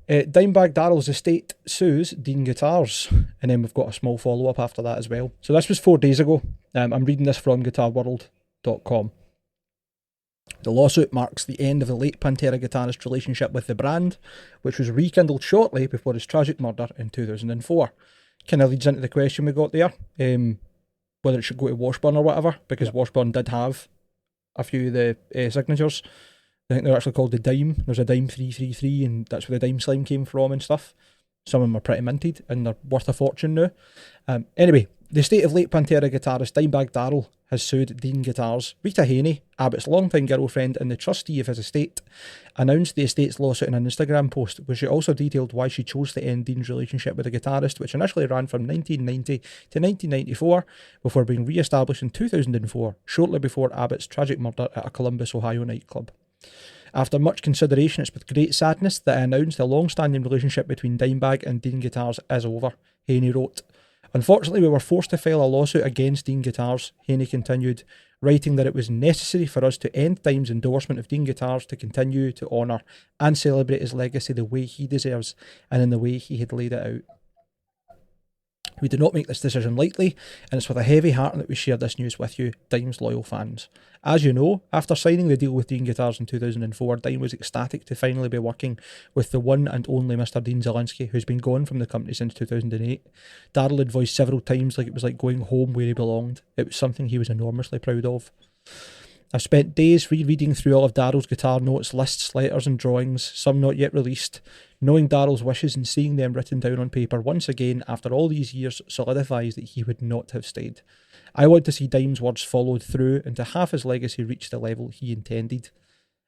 [SPEAKER 2] Dimebag Darrell's estate sues Dean Guitars, and then we've got a small follow-up after that as well. So this was 4 days ago. I'm reading this from guitarworld.com. The lawsuit marks the end of the late Pantera guitarist's relationship with the brand, which was rekindled shortly before his tragic murder in 2004. Kind of leads into the question we got there, whether it should go to Washburn or whatever, because Washburn did have a few of the signatures. I think they're actually called the Dime. There's a Dime 333, and that's where the Dime slime came from and stuff. Some of them are pretty minted, and they're worth a fortune now. Anyway, the estate of late Pantera guitarist Dimebag Darrell has sued Dean Guitars. Rita Haney, Abbott's longtime girlfriend and the trustee of his estate, announced the estate's lawsuit in an Instagram post, where she also detailed why she chose to end Dean's relationship with the guitarist, which initially ran from 1990 to 1994, before being re-established in 2004, shortly before Abbott's tragic murder at a Columbus, Ohio nightclub. After much consideration, it's with great sadness that I announce the long-standing relationship between Dimebag and Dean Guitars is over, Haney wrote. Unfortunately, we were forced to file a lawsuit against Dean Guitars, Haney continued, writing that it was necessary for us to end Dime's endorsement of Dean Guitars to continue to honour and celebrate his legacy the way he deserves and in the way he had laid it out. We did not make this decision lightly, and it's with a heavy heart that we share this news with you, Dime's loyal fans. As you know, after signing the deal with Dean Guitars in 2004, Dime was ecstatic to finally be working with the one and only Mr. Dean Zielinski, who's been gone from the company since 2008. Darrell had voiced several times like it was like going home where he belonged. It was something he was enormously proud of. I've spent days rereading through all of Darrell's guitar notes, lists, letters and drawings, some not yet released. Knowing Darrell's wishes and seeing them written down on paper once again after all these years solidifies that he would not have stayed. I want to see Dime's words followed through and to have his legacy reach the level he intended.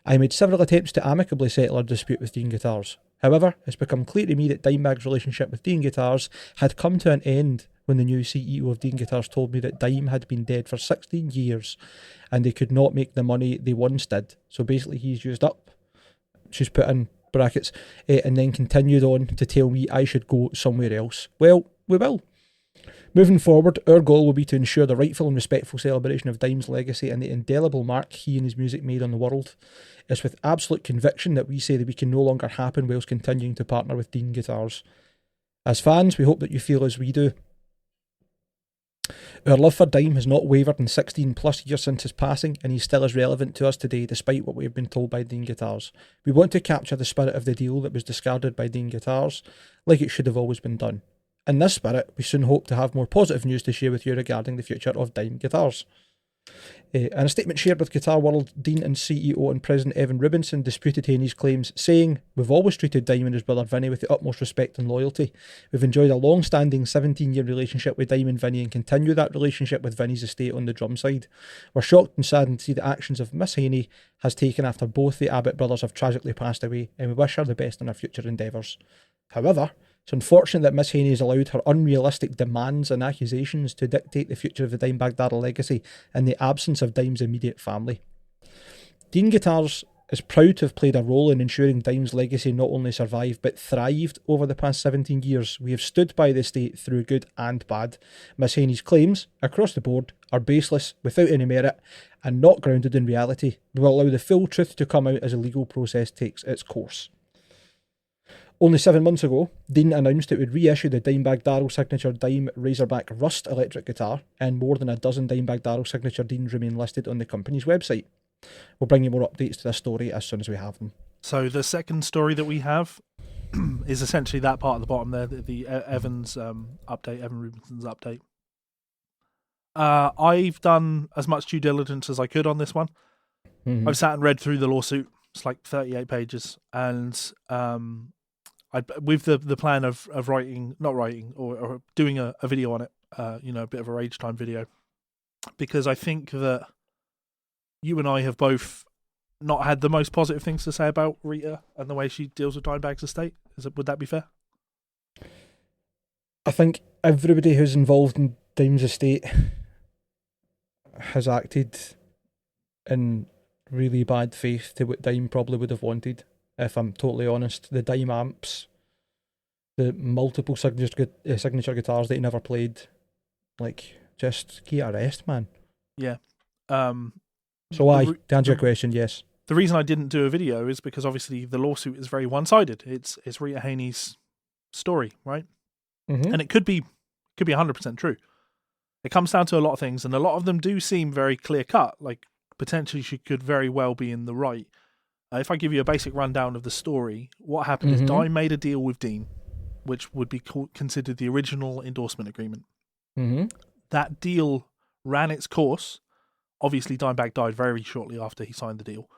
[SPEAKER 2] I made several attempts to amicably settle our dispute with Dean Guitars. However, it's become clear to me that Dimebag's relationship with Dean Guitars had come to an end when the new CEO of Dean Guitars told me that Dime had been dead for 16 years and they could not make the money they once did. So basically he's used up, she's put in brackets, and then continued on to tell me I should go somewhere else. Well, we will. Moving forward, our goal will be to ensure the rightful and respectful celebration of Dime's legacy and the indelible mark he and his music made on the world. It's with absolute conviction that we say that we can no longer happen whilst continuing to partner with Dean Guitars. As fans, we hope that you feel as we do. Our love for Dime has not wavered in 16 plus years since his passing, and he still is relevant to us today despite what we have been told by Dean Guitars. We want to capture the spirit of the deal that was discarded by Dean Guitars, like it should have always been done. In this spirit, we soon hope to have more positive news to share with you regarding the future of Dime Guitars. In a statement shared with Guitar World, Dean and CEO and President Evan Rubinson disputed Haney's claims, saying, "We've always treated Dime and his brother Vinny with the utmost respect and loyalty. We've enjoyed a long-standing 17-year relationship with Dime and Vinny and continue that relationship with Vinny's estate on the drum side. We're shocked and saddened to see the actions of Miss Haney has taken after both the Abbott brothers have tragically passed away, and we wish her the best in her future endeavours. However, it's unfortunate that Miss Haney has allowed her unrealistic demands and accusations to dictate the future of the Dimebag Darrell legacy in the absence of Dime's immediate family." Dean Guitars is proud to have played a role in ensuring Dime's legacy not only survived but thrived over the past 17 years. We have stood by the estate through good and bad. Miss Haney's claims, across the board, are baseless, without any merit, and not grounded in reality. We will allow the full truth to come out as the legal process takes its course. Only 7 months ago, Dean announced it would reissue the Dimebag Darrell signature Dime Razorback Rust electric guitar, and more than a dozen Dimebag Darrell signature Deans remain listed on the company's website. We'll bring you more updates to this story as soon as we have them.
[SPEAKER 1] So the second story that we have is essentially that part at the bottom there, the Evans update, Evan Rubinson's update. I've done as much due diligence as I could on this one.
[SPEAKER 2] Mm-hmm.
[SPEAKER 1] I've sat and read through the lawsuit. It's like 38 pages, and with the plan of not writing or doing a video on it, a bit of a rage time video, because I think that you and I have both not had the most positive things to say about Rita and the way she deals with Dimebag's estate. Would that be fair?
[SPEAKER 2] I think everybody who's involved in Dime's estate has acted in really bad faith to what Dime probably would have wanted, if I'm totally honest. The Dime amps, the multiple signature guitars that he never played, just key a rest, man.
[SPEAKER 1] Yeah.
[SPEAKER 2] To answer your question, yes.
[SPEAKER 1] The reason I didn't do a video is because obviously the lawsuit is very one-sided. It's Rita Haney's story, right?
[SPEAKER 2] Mm-hmm.
[SPEAKER 1] And it could be 100% true. It comes down to a lot of things, and a lot of them do seem very clear-cut. Like, potentially she could very well be in the right. If I give you a basic rundown of the story, what happened is Dime made a deal with Dean, which would be considered the original endorsement agreement.
[SPEAKER 2] Mm-hmm.
[SPEAKER 1] That deal ran its course. Obviously, Dimebag died very shortly after he signed the deal.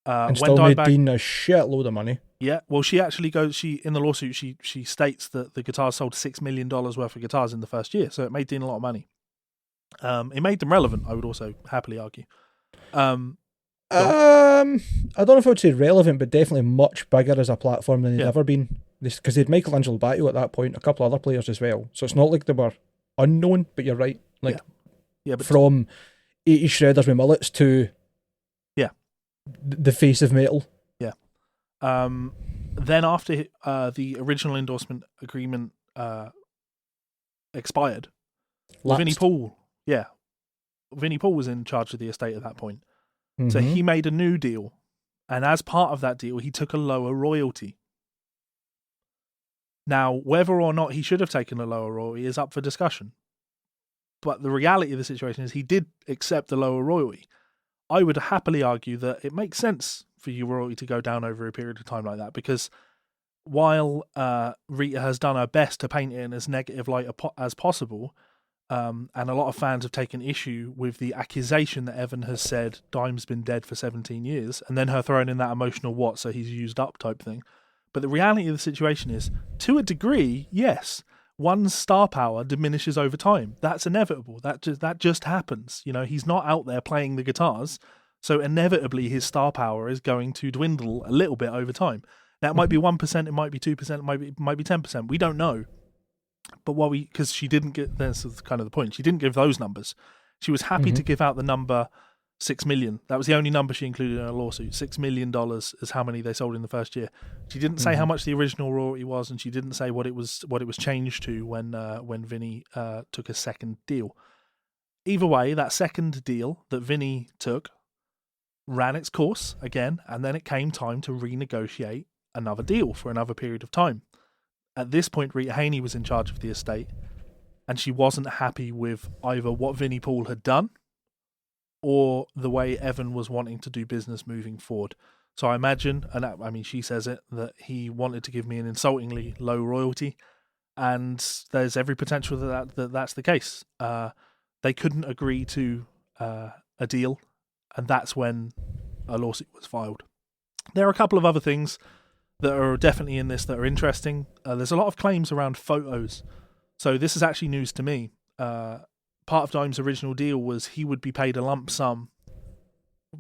[SPEAKER 2] And still made Dean a shitload of money.
[SPEAKER 1] Yeah, well, she actually goes. In the lawsuit, she states that the guitars sold $6 million worth of guitars in the first year, so it made Dean a lot of money. It made them relevant. I would also happily argue. I
[SPEAKER 2] don't know if I would say relevant, but definitely much bigger as a platform than they'd ever been. Because they had Michelangelo Batio at that point, a couple of other players as well. So it's not like they were unknown, but you're right. But from 80 shredders with mullets to the face of metal.
[SPEAKER 1] Yeah. Then after the original endorsement agreement expired, Vinnie Paul was in charge of the estate at that point. Mm-hmm. So he made a new deal, and as part of that deal, he took a lower royalty. Now, whether or not he should have taken a lower royalty is up for discussion. But the reality of the situation is he did accept the lower royalty. I would happily argue that it makes sense for your royalty to go down over a period of time like that, because while Rita has done her best to paint it in as negative light as possible, and a lot of fans have taken issue with the accusation that Evan has said Dime's been dead for 17 years, and then her throwing in that emotional what, so he's used up type thing. But the reality of the situation is, to a degree, yes, one's star power diminishes over time. That's inevitable. That just happens. He's not out there playing the guitars, so inevitably his star power is going to dwindle a little bit over time. Now, it might be 1%, it might be 2%, it might be 10%. We don't know. But because she didn't get, this is kind of the point, she didn't give those numbers. She was happy to give out the number $6 million. That was the only number she included in her lawsuit. $6 million is how many they sold in the first year. She didn't say how much the original royalty was, and she didn't say what it was changed to when Vinnie took a second deal. Either way, that second deal that Vinnie took ran its course again, and then it came time to renegotiate another deal for another period of time. At this point, Rita Haney was in charge of the estate, and she wasn't happy with either what Vinnie Paul had done or the way Evan was wanting to do business moving forward. So I imagine, and she says it, that he wanted to give me an insultingly low royalty, and there's every potential that's the case. They couldn't agree to a deal, and that's when a lawsuit was filed. There are a couple of other things that are definitely in this that are interesting. There's a lot of claims around photos. So this is actually news to me. Part of Dime's original deal was he would be paid a lump sum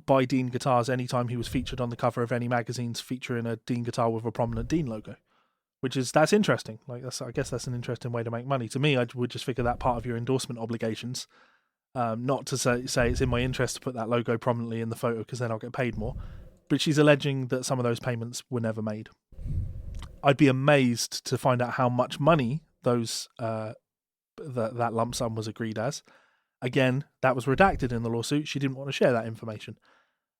[SPEAKER 1] by Dean Guitars anytime he was featured on the cover of any magazines featuring a Dean guitar with a prominent Dean logo, that's interesting. I guess that's an interesting way to make money. To me, I would just figure that part of your endorsement obligations, not to say it's in my interest to put that logo prominently in the photo because then I'll get paid more. but she's alleging that some of those payments were never made. I'd be amazed to find out how much money those that lump sum was agreed as. Again, that was redacted in the lawsuit. She didn't want to share that information.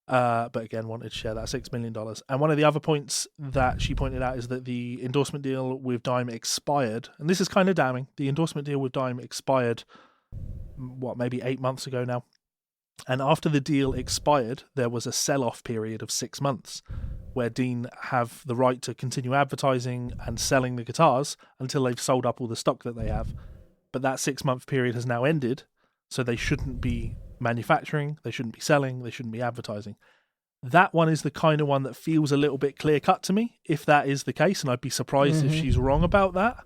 [SPEAKER 1] But again, wanted to share that $6 million. And one of the other points that she pointed out is that the endorsement deal with Dime expired. And this is kind of damning. The endorsement deal with Dime expired, maybe 8 months ago now. And after the deal expired, there was a sell-off period of 6 months where Dean have the right to continue advertising and selling the guitars until they've sold up all the stock that they have. But that 6-month period has now ended, so they shouldn't be manufacturing, they shouldn't be selling, they shouldn't be advertising. That one is the kind of one that feels a little bit clear-cut to me, if that is the case, and I'd be surprised if she's wrong about that.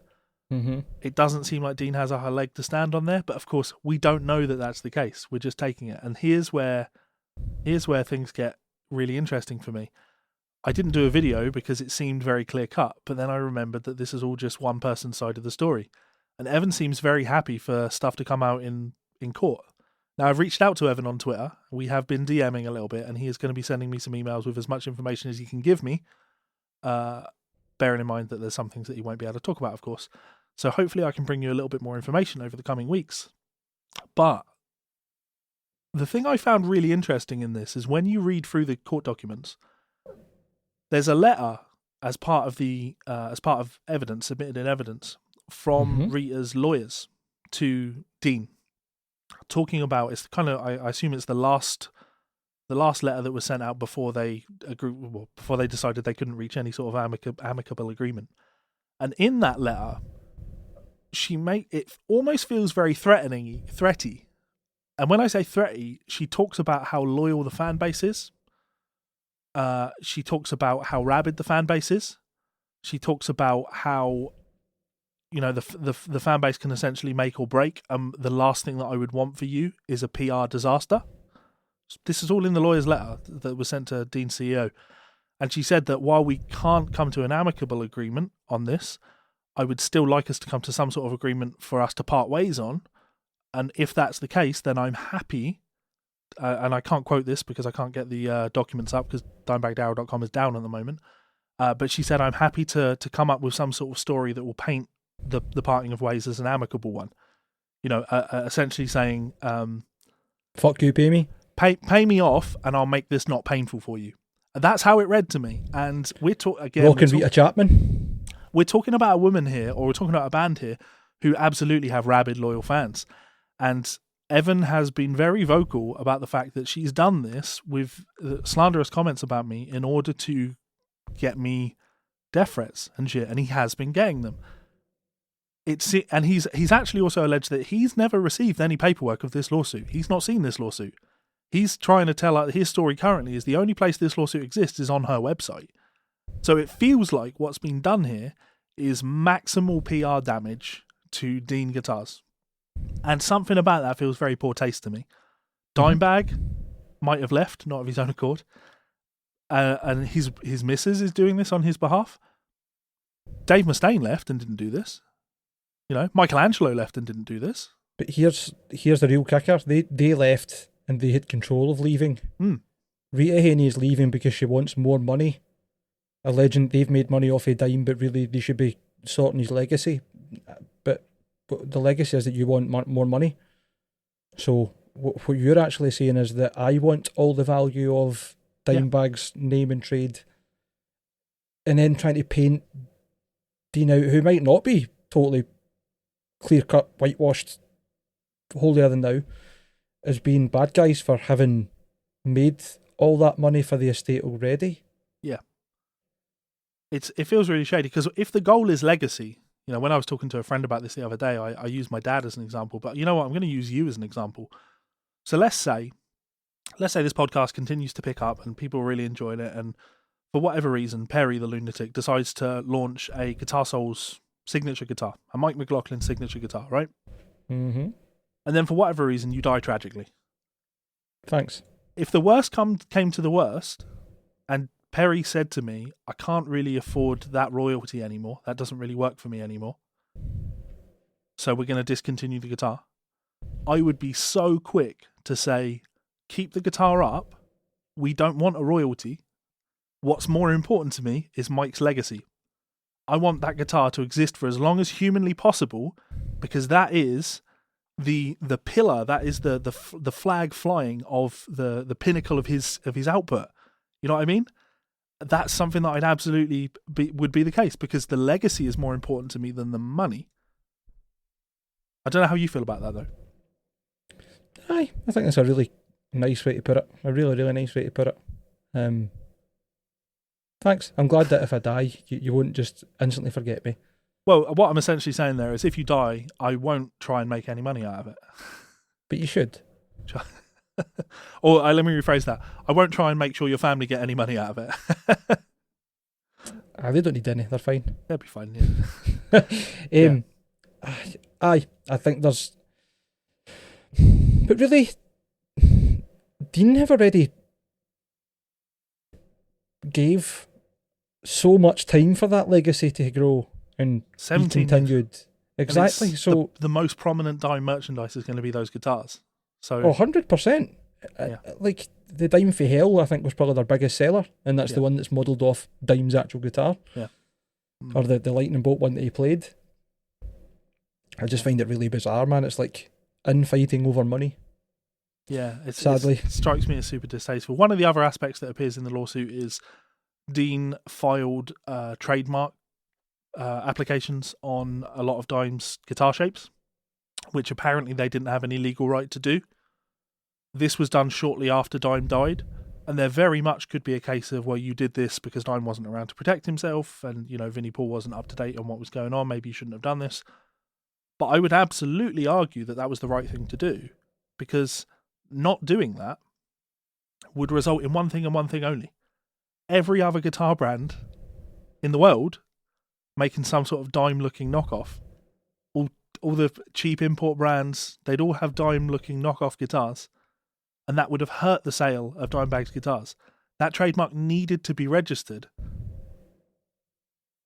[SPEAKER 1] It doesn't seem like Dean has a leg to stand on there, but of course, we don't know that that's the case. We're just taking it. And here's where things get really interesting for me. I didn't do a video because it seemed very clear-cut, but then I remembered that this is all just one person's side of the story. And Evan seems very happy for stuff to come out in court. Now, I've reached out to Evan on Twitter. We have been DMing a little bit, and he is going to be sending me some emails with as much information as he can give me, bearing in mind that there's some things that he won't be able to talk about, of course. So hopefully I can bring you a little bit more information over the coming weeks. But the thing I found really interesting in this is when you read through the court documents, there's a letter as part of evidence, submitted in evidence, from Rita's lawyers to Dean, talking about, it's kind of, I assume it's the last letter that was sent out before they decided they couldn't reach any sort of amicable agreement. And in that letter, it almost feels very threaty. And when I say threaty, she talks about how loyal the fan base is. She talks about how rabid the fan base is. She talks about how, the fan base can essentially make or break. The last thing that I would want for you is a PR disaster. This is all in the lawyer's letter that was sent to Dean's CEO. And she said that while we can't come to an amicable agreement on this, I would still like us to come to some sort of agreement for us to part ways on. And if that's the case, then I'm happy. And I can't quote this because I can't get the documents up because dimebagdarrow.com is down at the moment. But she said, I'm happy to come up with some sort of story that will paint the parting of ways as an amicable one. Essentially saying,
[SPEAKER 2] fuck you, pay me.
[SPEAKER 1] Pay me off and I'll make this not painful for you. That's how it read to me. And we're talking again.
[SPEAKER 2] Rock and Rita Chapman.
[SPEAKER 1] We're talking about a woman here, or we're talking about a band here, who absolutely have rabid, loyal fans. And Evan has been very vocal about the fact that she's done this with slanderous comments about me in order to get me death threats and shit, and he has been getting them. And he's actually also alleged that he's never received any paperwork of this lawsuit. He's not seen this lawsuit. He's trying to tell his story currently is the only place this lawsuit exists is on her website. So it feels like what's been done here is maximal PR damage to Dean Guitars. And something about that feels very poor taste to me. Dimebag might have left, not of his own accord. And his missus is doing this on his behalf. Dave Mustaine left and didn't do this. Michelangelo left and didn't do this.
[SPEAKER 2] But here's the real kicker. They left and they had control of leaving. Rita Haney is leaving because she wants more money. Alleging they've made money off of Dime, but really they should be sorting his legacy. But the legacy is that you want more money. So what you're actually saying is that I want all the value of Dimebag's name and trade, and then trying to paint Dean out, who might not be totally clear-cut, whitewashed, holier than thou, as being bad guys for having made all that money for the estate already.
[SPEAKER 1] Yeah. It feels really shady, because if the goal is legacy, when I was talking to a friend about this the other day, I used my dad as an example, but you know what, I'm going to use you as an example. So let's say this podcast continues to pick up and people are really enjoying it, and for whatever reason, Perry the lunatic decides to launch a Guitar Souls signature guitar, a Mike McLaughlin signature guitar, right?
[SPEAKER 2] Mm-hmm.
[SPEAKER 1] And then for whatever reason, you die tragically.
[SPEAKER 2] Thanks.
[SPEAKER 1] If the worst came to the worst, and Perry said to me, I can't really afford that royalty anymore, that doesn't really work for me anymore, so we're going to discontinue the guitar, I would be so quick to say, keep the guitar up, we don't want a royalty, What's more important to me is Mike's legacy. I want that guitar to exist for as long as humanly possible, because that is the pillar, that is the flag flying of the pinnacle of his output. You know what I mean? That's something that I'd absolutely would be the case, because the legacy is more important to me than the money. I don't know how you feel about that, though.
[SPEAKER 2] Aye, I think that's a really nice way to put it. A really, really nice way to put it. Thanks. I'm glad that if I die, you won't just instantly forget me.
[SPEAKER 1] Well, what I'm essentially saying there is if you die, I won't try and make any money out of it.
[SPEAKER 2] But you should.
[SPEAKER 1] Or let me rephrase that. I won't try and make sure your family get any money out of it.
[SPEAKER 2] They don't need any. They're fine.
[SPEAKER 1] They'll be fine, yeah.
[SPEAKER 2] Aye, I think there's... But really, Dean have already gave so much time for that legacy to grow and be continued.
[SPEAKER 1] Years.
[SPEAKER 2] Exactly. So
[SPEAKER 1] the most prominent Dime merchandise is going to be those guitars. So
[SPEAKER 2] 100%.
[SPEAKER 1] Yeah.
[SPEAKER 2] Like the Dime for Hell, I think was probably their biggest seller, and that's the one that's modelled off Dime's actual guitar.
[SPEAKER 1] Yeah.
[SPEAKER 2] Or the lightning bolt one that he played. I just find it really bizarre, man. It's like infighting over money.
[SPEAKER 1] Yeah,
[SPEAKER 2] sadly,
[SPEAKER 1] it strikes me as super distasteful. One of the other aspects that appears in the lawsuit is Dean filed trademark applications on a lot of Dime's guitar shapes, which apparently they didn't have any legal right to do. This was done shortly after Dime died, and there very much could be a case of, well, you did this because Dime wasn't around to protect himself, and, you know, Vinnie Paul wasn't up to date on what was going on. Maybe you shouldn't have done this. But I would absolutely argue that that was the right thing to do, because not doing that would result in one thing and one thing only. Every other guitar brand in the world making some sort of Dime-looking knockoff, all the cheap import brands, they'd all have Dime-looking knockoff guitars, and that would have hurt the sale of Dimebag's guitars. That trademark needed to be registered.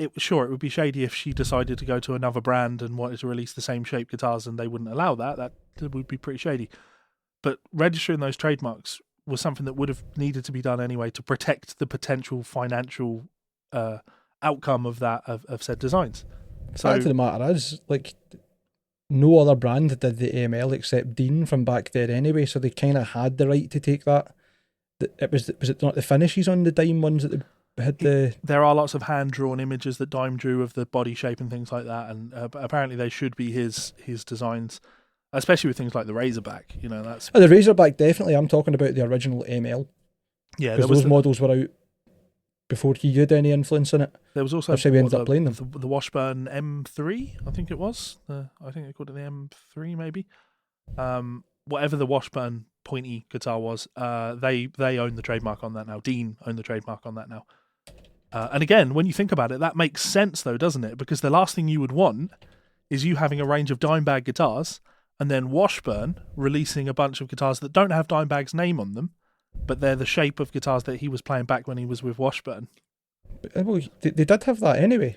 [SPEAKER 1] It would be shady if she decided to go to another brand and wanted to release the same shape guitars and they wouldn't allow that. That would be pretty shady. But registering those trademarks was something that would have needed to be done anyway to protect the potential financial outcome of said designs.
[SPEAKER 2] The fact of the matter is, like, no other brand did the AML except Dean from back there anyway, so they kind of had the right to take that. Was it not the finishes on the Dime ones that they had the... There
[SPEAKER 1] are lots of hand-drawn images that Dime drew of the body shape and things like that, and apparently they should be his designs, especially with things like the Razorback. You know, that's...
[SPEAKER 2] Oh, the Razorback, definitely. I'm talking about the original AML.
[SPEAKER 1] Yeah,
[SPEAKER 2] because those models were out before he had any influence in it.
[SPEAKER 1] There was also
[SPEAKER 2] we ended up playing them.
[SPEAKER 1] The Washburn M3, I think it was. I think they called it the M3, maybe. Whatever the Washburn pointy guitar was, they own the trademark on that now. Dean owned the trademark on that now. And again, when you think about it, that makes sense, though, doesn't it? Because the last thing you would want is you having a range of Dimebag guitars and then Washburn releasing a bunch of guitars that don't have Dimebag's name on them, but they're the shape of guitars that he was playing back when he was with Washburn.
[SPEAKER 2] Well, they did have that anyway,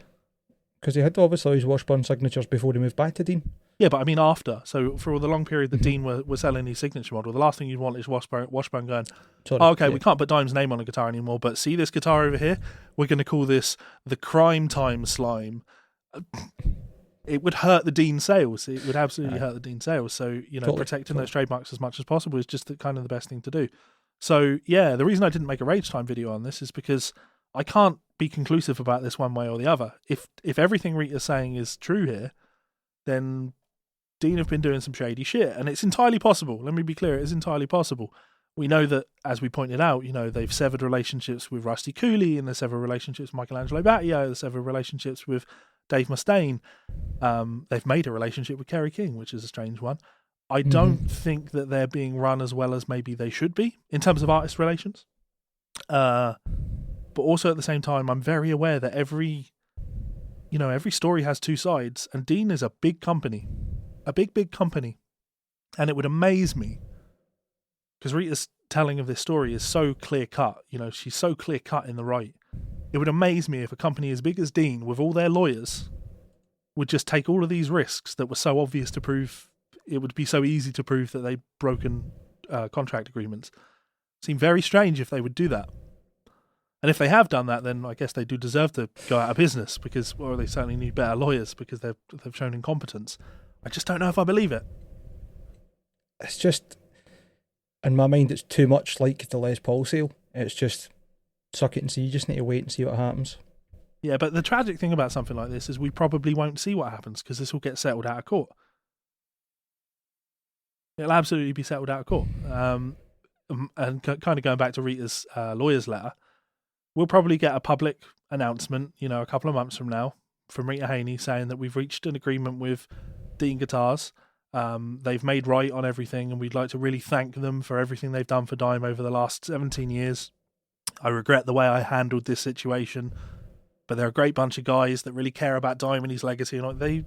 [SPEAKER 2] because he had obviously his Washburn signatures before he moved back to Dean.
[SPEAKER 1] Yeah, but I mean after. So for the long period that Dean were selling his signature model, the last thing you'd want is Washburn going, we can't put Dime's name on a guitar anymore, but see this guitar over here? We're going to call this the Crime Time Slime. It would hurt the Dean sales. It would absolutely hurt the Dean sales. So, protecting those trademarks as much as possible is just kind of the best thing to do. So, yeah, the reason I didn't make a Rage Time video on this is because I can't be conclusive about this one way or the other. If everything Rita's saying is true here, then Dean have been doing some shady shit, and it's entirely possible. Let me be clear, it is entirely possible. We know that, as we pointed out, they've severed relationships with Rusty Cooley, and they've severed relationships with Michelangelo Battio, they've severed relationships with Dave Mustaine. They've made a relationship with Kerry King, which is a strange one. I don't think that they're being run as well as maybe they should be in terms of artist relations. But also at the same time, I'm very aware that every story has two sides, and Dean is a big company, a big company. And it would amaze me, because Rita's telling of this story is so clear cut, she's so clear cut in the right. It would amaze me if a company as big as Dean, with all their lawyers, would just take all of these risks that were so obvious to prove. It would be so easy to prove that they'd broken contract agreements. Seem very strange if they would do that. And if they have done that, then I guess they do deserve to go out of business because, well, they certainly need better lawyers because they've shown incompetence. I just don't know if I believe it.
[SPEAKER 2] It's just, in my mind, it's too much like the Les Paul sale. It's just suck it and see. You just need to wait and see what happens.
[SPEAKER 1] Yeah, but the tragic thing about something like this is we probably won't see what happens because this will get settled out of court. It'll absolutely be settled out of court. And kind of going back to Rita's lawyer's letter, we'll probably get a public announcement, a couple of months from now, from Rita Haney saying that we've reached an agreement with Dean Guitars. They've made right on everything, and we'd like to really thank them for everything they've done for Dime over the last 17 years. I regret the way I handled this situation, but they're a great bunch of guys that really care about Dime and his legacy. And they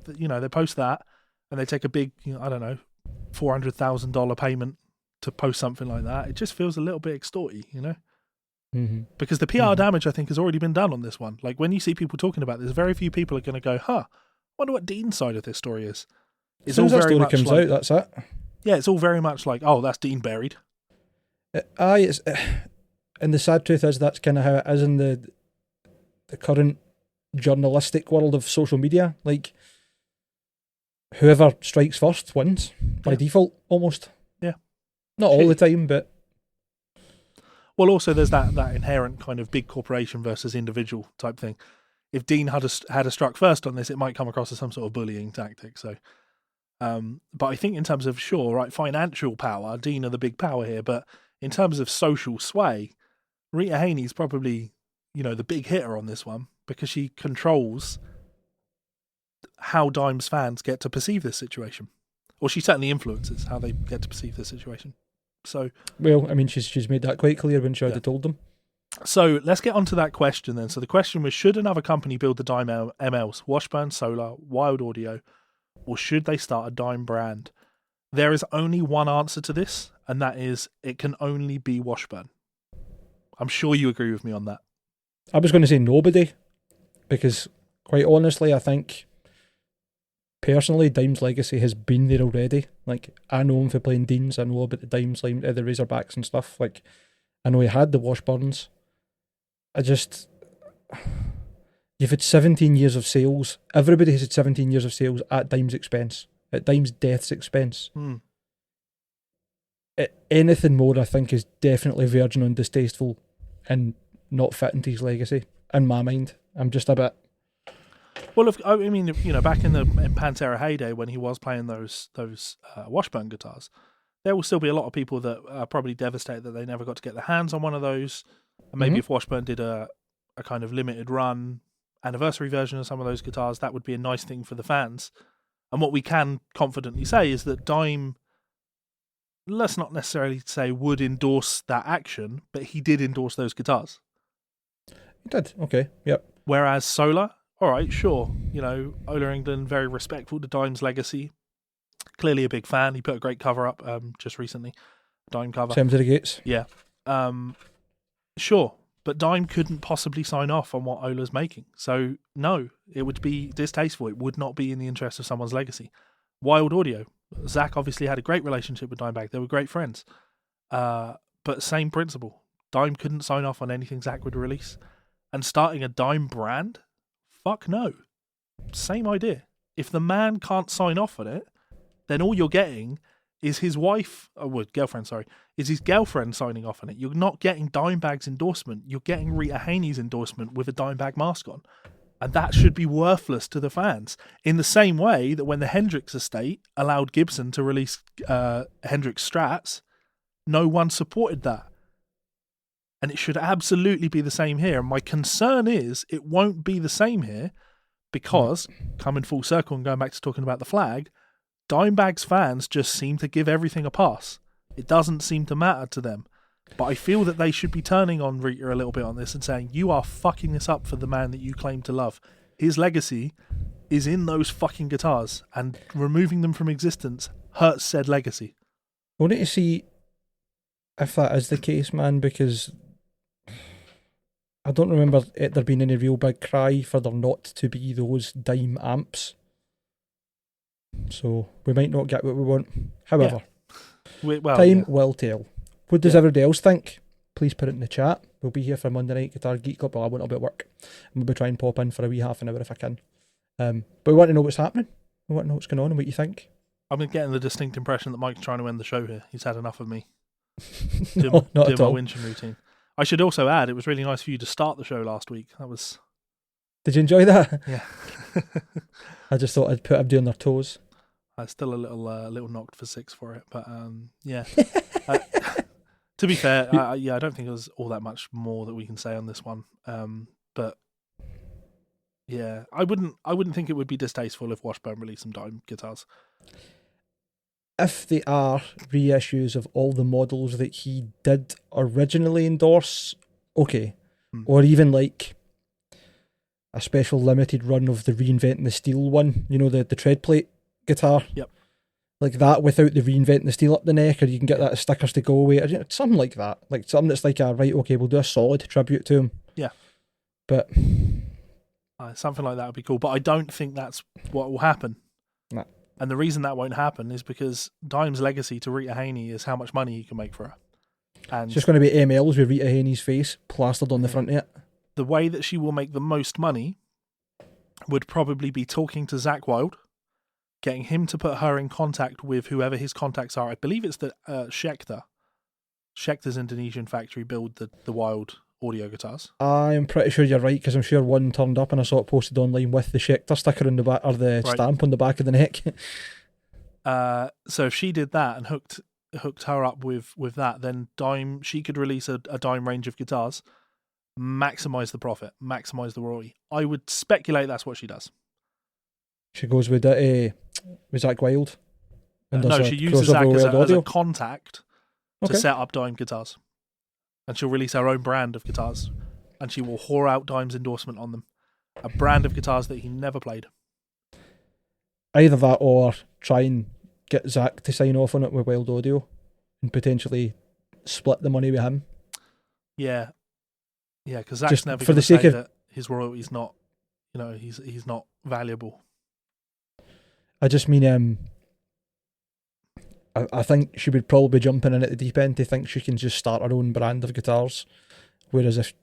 [SPEAKER 1] post that, and they take a big, $400,000 payment to post something like that. It just feels a little bit extorty,
[SPEAKER 2] Mm-hmm.
[SPEAKER 1] Because the PR damage, I think, has already been done on this one. Like, when you see people talking about this, very few people are going to go, I wonder what Dean's side of this story is.
[SPEAKER 2] As soon as that story comes out, that's it.
[SPEAKER 1] Yeah, it's all very much like, oh, that's Dean buried.
[SPEAKER 2] And the sad truth is that's kind of how it is in the current journalistic world of social media. Like, whoever strikes first wins by default, almost.
[SPEAKER 1] Yeah.
[SPEAKER 2] Not all the time, but...
[SPEAKER 1] Well, also there's that inherent kind of big corporation versus individual type thing. If Dean had a struck first on this, it might come across as some sort of bullying tactic. So, but I think in terms of financial power, Dean are the big power here. But in terms of social sway, Rita Haney's probably the big hitter on this one because she controls how Dime's fans get to perceive this situation, or she certainly influences how they get to perceive this situation. So,
[SPEAKER 2] well, I mean, she's made that quite clear when she had told them.
[SPEAKER 1] So let's get on to that question then. So the question was, should another company build the Dime MLs, Washburn, Solar, Wild Audio, or should they start a Dime brand? There is only one answer to this, and that is it can only be Washburn. I'm sure you agree with me on that.
[SPEAKER 2] I was going to say nobody, because quite honestly, I think personally, Dime's legacy has been there already. Like, I know him for playing Deans. I know about the Dimes, the Razorbacks and stuff. Like, I know he had the Washburns. You've had 17 years of sales. Everybody has had 17 years of sales at Dime's expense, at Dime's death's expense. Anything more, I think, is definitely verging on distasteful and not fitting to his legacy, in my mind. I'm just a bit...
[SPEAKER 1] Well, back in Pantera heyday when he was playing those Washburn guitars, there will still be a lot of people that are probably devastated that they never got to get their hands on one of those. And maybe if Washburn did a kind of limited run anniversary version of some of those guitars, that would be a nice thing for the fans. And what we can confidently say is that Dime, let's not necessarily say would endorse that action, but he did endorse those guitars.
[SPEAKER 2] He did, okay, yep.
[SPEAKER 1] Whereas Solar, all right, sure. Ola England, very respectful to Dime's legacy. Clearly a big fan. He put a great cover up just recently. Dime cover.
[SPEAKER 2] Same to the Gates.
[SPEAKER 1] Yeah. Sure. But Dime couldn't possibly sign off on what Ola's making. So, no, it would be distasteful. It would not be in the interest of someone's legacy. Wild Audio. Zach obviously had a great relationship with Dimebag. They were great friends. But same principle. Dime couldn't sign off on anything Zach would release. And starting a Dime brand? Fuck no. Same idea. If the man can't sign off on it, then all you're getting is his is his girlfriend signing off on it. You're not getting Dimebag's endorsement. You're getting Rita Haney's endorsement with a Dimebag mask on. And that should be worthless to the fans. In the same way that when the Hendrix estate allowed Gibson to release Hendrix Strats, no one supported that. And it should absolutely be the same here. And my concern is it won't be the same here because, coming full circle and going back to talking about the flag, Dimebag's fans just seem to give everything a pass. It doesn't seem to matter to them. But I feel that they should be turning on Rita a little bit on this and saying, you are fucking this up for the man that you claim to love. His legacy is in those fucking guitars, and removing them from existence hurts said legacy.
[SPEAKER 2] We'll need to see if that is the case, man, because I don't remember there being any real big cry for there not to be those Dime amps. So we might not get what we want. However, time will tell. What does everybody else think? Please put it in the chat. we'll be here for Monday Night Guitar Geek Club. Well, I won't be at work. We'll be trying to pop in for a wee half an hour if I can. But we want to know what's happening. We want to know what's going on and what you think.
[SPEAKER 1] I've been getting the distinct impression that Mike's trying to end the show here. He's had enough of me.
[SPEAKER 2] No, not at all.
[SPEAKER 1] My whinging routine. I should also add, it was really nice for you to start the show last week. That was...
[SPEAKER 2] Did you enjoy that?
[SPEAKER 1] Yeah.
[SPEAKER 2] I just thought I'd put everybody on their toes.
[SPEAKER 1] I was still a little knocked for 6 for it, but yeah. To be fair, I don't think there's all that much more that we can say on this one. But yeah, I wouldn't think it would be distasteful if Washburn released some dime guitars.
[SPEAKER 2] If they are reissues of all the models that he did originally endorse, okay. Or even like a special limited run of the Reinventing the Steel one, you know, the tread plate guitar.
[SPEAKER 1] Yep.
[SPEAKER 2] Like that without the Reinventing the Steel up the neck, or you can get that as stickers to go away, or something like that. Like something that's like, right, okay, we'll do a solid tribute to him.
[SPEAKER 1] Yeah.
[SPEAKER 2] But
[SPEAKER 1] something like that would be cool. But I don't think that's what will happen.
[SPEAKER 2] Nah.
[SPEAKER 1] And the reason that won't happen is because Dime's legacy to Rita Haney is how much money he can make for her. And
[SPEAKER 2] it's just going to be MLs with Rita Haney's face plastered on the front of it.
[SPEAKER 1] The way that she will make the most money would probably be talking to Zakk Wylde, getting him to put her in contact with whoever his contacts are. I believe it's the Schecter's Indonesian factory build the Wylde audio guitars.
[SPEAKER 2] I'm pretty sure you're right, because I'm sure one turned up and I saw it posted online with the Schecter sticker on the back, or the stamp on the back of the neck.
[SPEAKER 1] So if she did that and hooked her up with that, then she could release a Dime range of guitars, maximize the profit, maximize the royalty. I would speculate that's what she does.
[SPEAKER 2] She goes with Zakk Wylde.
[SPEAKER 1] No, she uses Zakk as a contact to set up Dime guitars. And she'll release her own brand of guitars. And she will whore out Dime's endorsement on them. A brand of guitars that he never played.
[SPEAKER 2] Either that, or try and get Zakk to sign off on it with Wild Audio and potentially split the money with him.
[SPEAKER 1] Yeah. Yeah, because Zack's never going to say that his royalty's not, he's not valuable.
[SPEAKER 2] I just mean, I think she would probably be jumping in at the deep end to think she can just start her own brand of guitars. Whereas if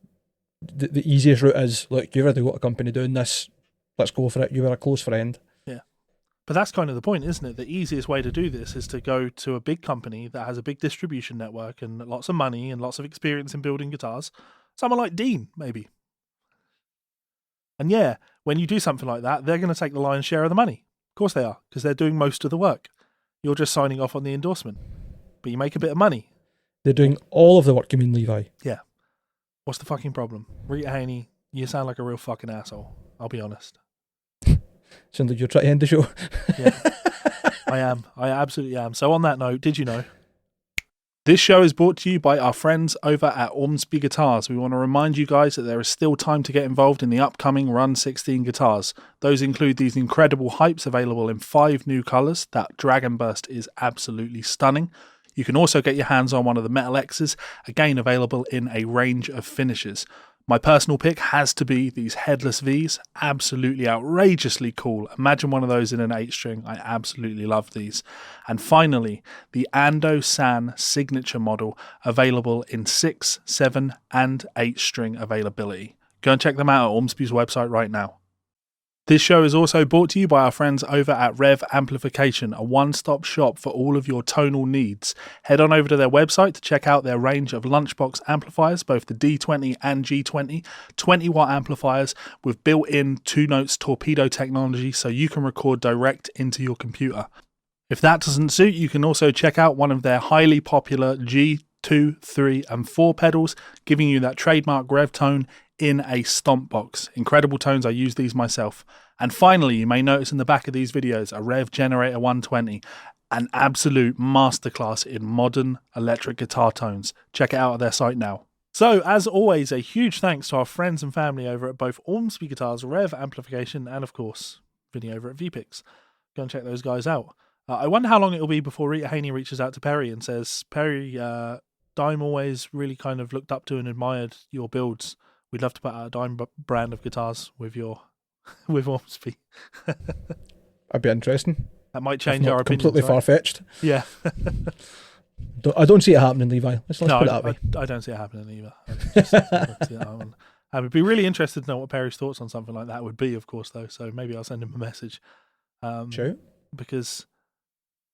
[SPEAKER 2] the easiest route is, look, you've already got a company doing this, let's go for it, you were a close friend.
[SPEAKER 1] Yeah. But that's kind of the point, isn't it? The easiest way to do this is to go to a big company that has a big distribution network and lots of money and lots of experience in building guitars. Someone like Dean, maybe. And yeah, when you do something like that, they're going to take the lion's share of the money. Of course they are, because they're doing most of the work. You're just signing off on the endorsement. But you make a bit of money.
[SPEAKER 2] They're doing all of the work, you mean, Levi?
[SPEAKER 1] Yeah. What's the fucking problem? Rita Haney, you sound like a real fucking asshole. I'll be honest.
[SPEAKER 2] Sounds like you're trying to end the show.
[SPEAKER 1] Yeah. I am. I absolutely am. So on that note, did you know? This show is brought to you by our friends over at Ormsby Guitars. We want to remind you guys that there is still time to get involved in the upcoming Run 16 guitars. Those include these incredible hypes available in 5 new colours. That Dragon Burst is absolutely stunning. You can also get your hands on one of the Metal X's, again available in a range of finishes. My personal pick has to be these headless V's, absolutely outrageously cool. Imagine one of those in an 8-string, I absolutely love these. And finally, the Ando San signature model, available in 6, 7 and 8-string availability. Go and check them out at Ormsby's website right now. This show is also brought to you by our friends over at Rev Amplification, a one-stop shop for all of your tonal needs. Head on over to their website to check out their range of lunchbox amplifiers, both the D20 and G20, 20-watt amplifiers with built-in 2-notes torpedo technology so you can record direct into your computer. If that doesn't suit, you can also check out one of their highly popular G2, 3 and 4 pedals, giving you that trademark Rev tone in a stomp box. Incredible tones, I use these myself. And finally, you may notice in the back of these videos a Rev Generator 120, an absolute masterclass in modern electric guitar tones. Check it out at their site now. So, as always, a huge thanks to our friends and family over at both Ormsby Guitars, Rev Amplification, and of course, Vinny over at VPix. Go and check those guys out. I wonder how long it'll be before Rita Haney reaches out to Perry and says, Perry, Dime always really kind of looked up to and admired your builds. We'd love to put out a Dime brand of guitars with Ormsby.
[SPEAKER 2] That'd be interesting.
[SPEAKER 1] That might change our opinions.
[SPEAKER 2] Completely far-fetched.
[SPEAKER 1] Yeah.
[SPEAKER 2] I don't see it happening, Levi. Let's put it that way.
[SPEAKER 1] I don't see it happening either. I would be really interested to know what Perry's thoughts on something like that would be, of course, though. So maybe I'll send him a message.
[SPEAKER 2] Sure.
[SPEAKER 1] Because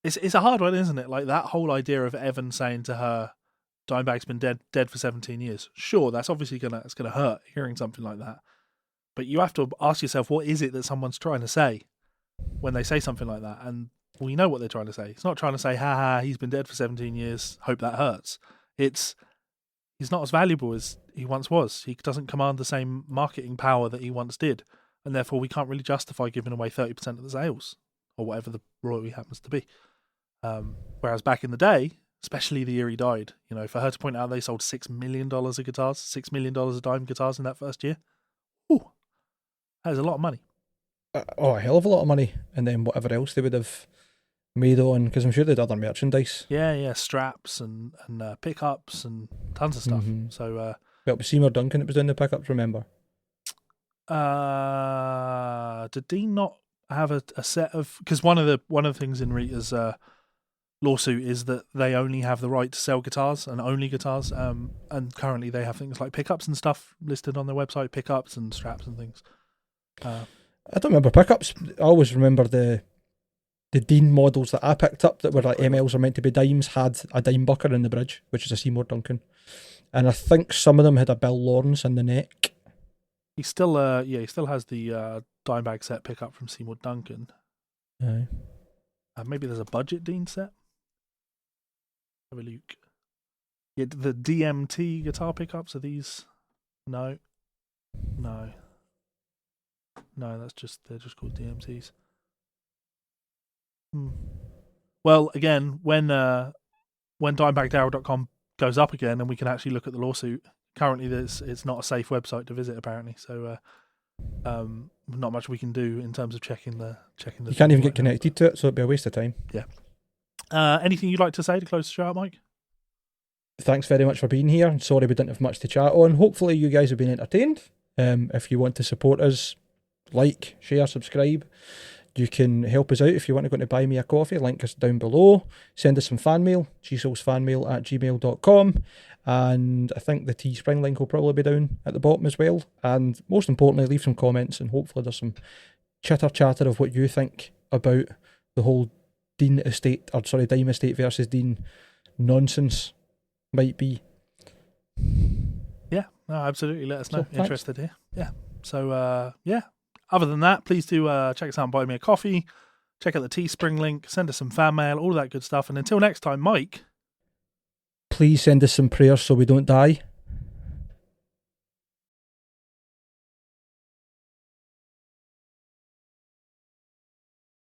[SPEAKER 1] it's a hard one, isn't it? Like that whole idea of Evan saying to her, Dimebag's been dead for 17 years. Sure, that's obviously gonna hurt hearing something like that. But you have to ask yourself, what is it that someone's trying to say when they say something like that? And we know what they're trying to say. It's not trying to say, ha, he's been dead for 17 years, hope that hurts. It's, he's not as valuable as he once was. He doesn't command the same marketing power that he once did. And therefore, we can't really justify giving away 30% of the sales, or whatever the royalty happens to be. Whereas back in the day, especially the year he died, for her to point out they sold $6 million of guitars, $6 million of dime guitars in that first year. Ooh, that is a lot of money.
[SPEAKER 2] A hell of a lot of money. And then whatever else they would have made on, because I'm sure they had other merchandise.
[SPEAKER 1] Yeah, straps and pickups and tons of stuff. Mm-hmm. So,
[SPEAKER 2] it was Seymour Duncan that was doing the pickups, remember?
[SPEAKER 1] Did Dean not have a set of? Because one of the things in Rita's lawsuit is that they only have the right to sell guitars and only guitars. And currently they have things like pickups and stuff listed on their website, pickups and straps and things.
[SPEAKER 2] I don't remember pickups. I always remember the Dean models that I picked up that were like MLs are meant to be dimes had a dime bucker in the bridge, which is a Seymour Duncan, and I think some of them had a Bill Lawrence in the neck.
[SPEAKER 1] He still has the Dimebag set pickup from Seymour Duncan.
[SPEAKER 2] Aye.
[SPEAKER 1] Maybe there's a budget Dean set. Have a look. Yeah, the DMT guitar pickups are these? No, they're just called DMTs. Well, again, when dimebagdarrell.com goes up again and we can actually look at the lawsuit, currently it's not a safe website to visit apparently, so not much we can do in terms of checking the. You
[SPEAKER 2] can't even get connected to it, so it'd be a waste of time.
[SPEAKER 1] Yeah. Anything you'd like to say to close the show out, Mike?
[SPEAKER 2] Thanks very much for being here. Sorry we didn't have much to chat on. Hopefully you guys have been entertained. If you want to support us, like, share, subscribe. You can help us out if you want to go to buy me a coffee. Link is down below. Send us some fan mail, gsoulsfanmail@gmail.com. And I think the Teespring link will probably be down at the bottom as well. And most importantly, leave some comments and hopefully there's some chatter of what you think about the whole Dime estate versus Dean nonsense might be.
[SPEAKER 1] Yeah, no, absolutely. Let us know. So, interested here. Yeah. So, other than that, please do check us out and buy me a coffee. Check out the Teespring link. Send us some fan mail, all that good stuff. And until next time, Mike.
[SPEAKER 2] Please send us some prayers so we don't die.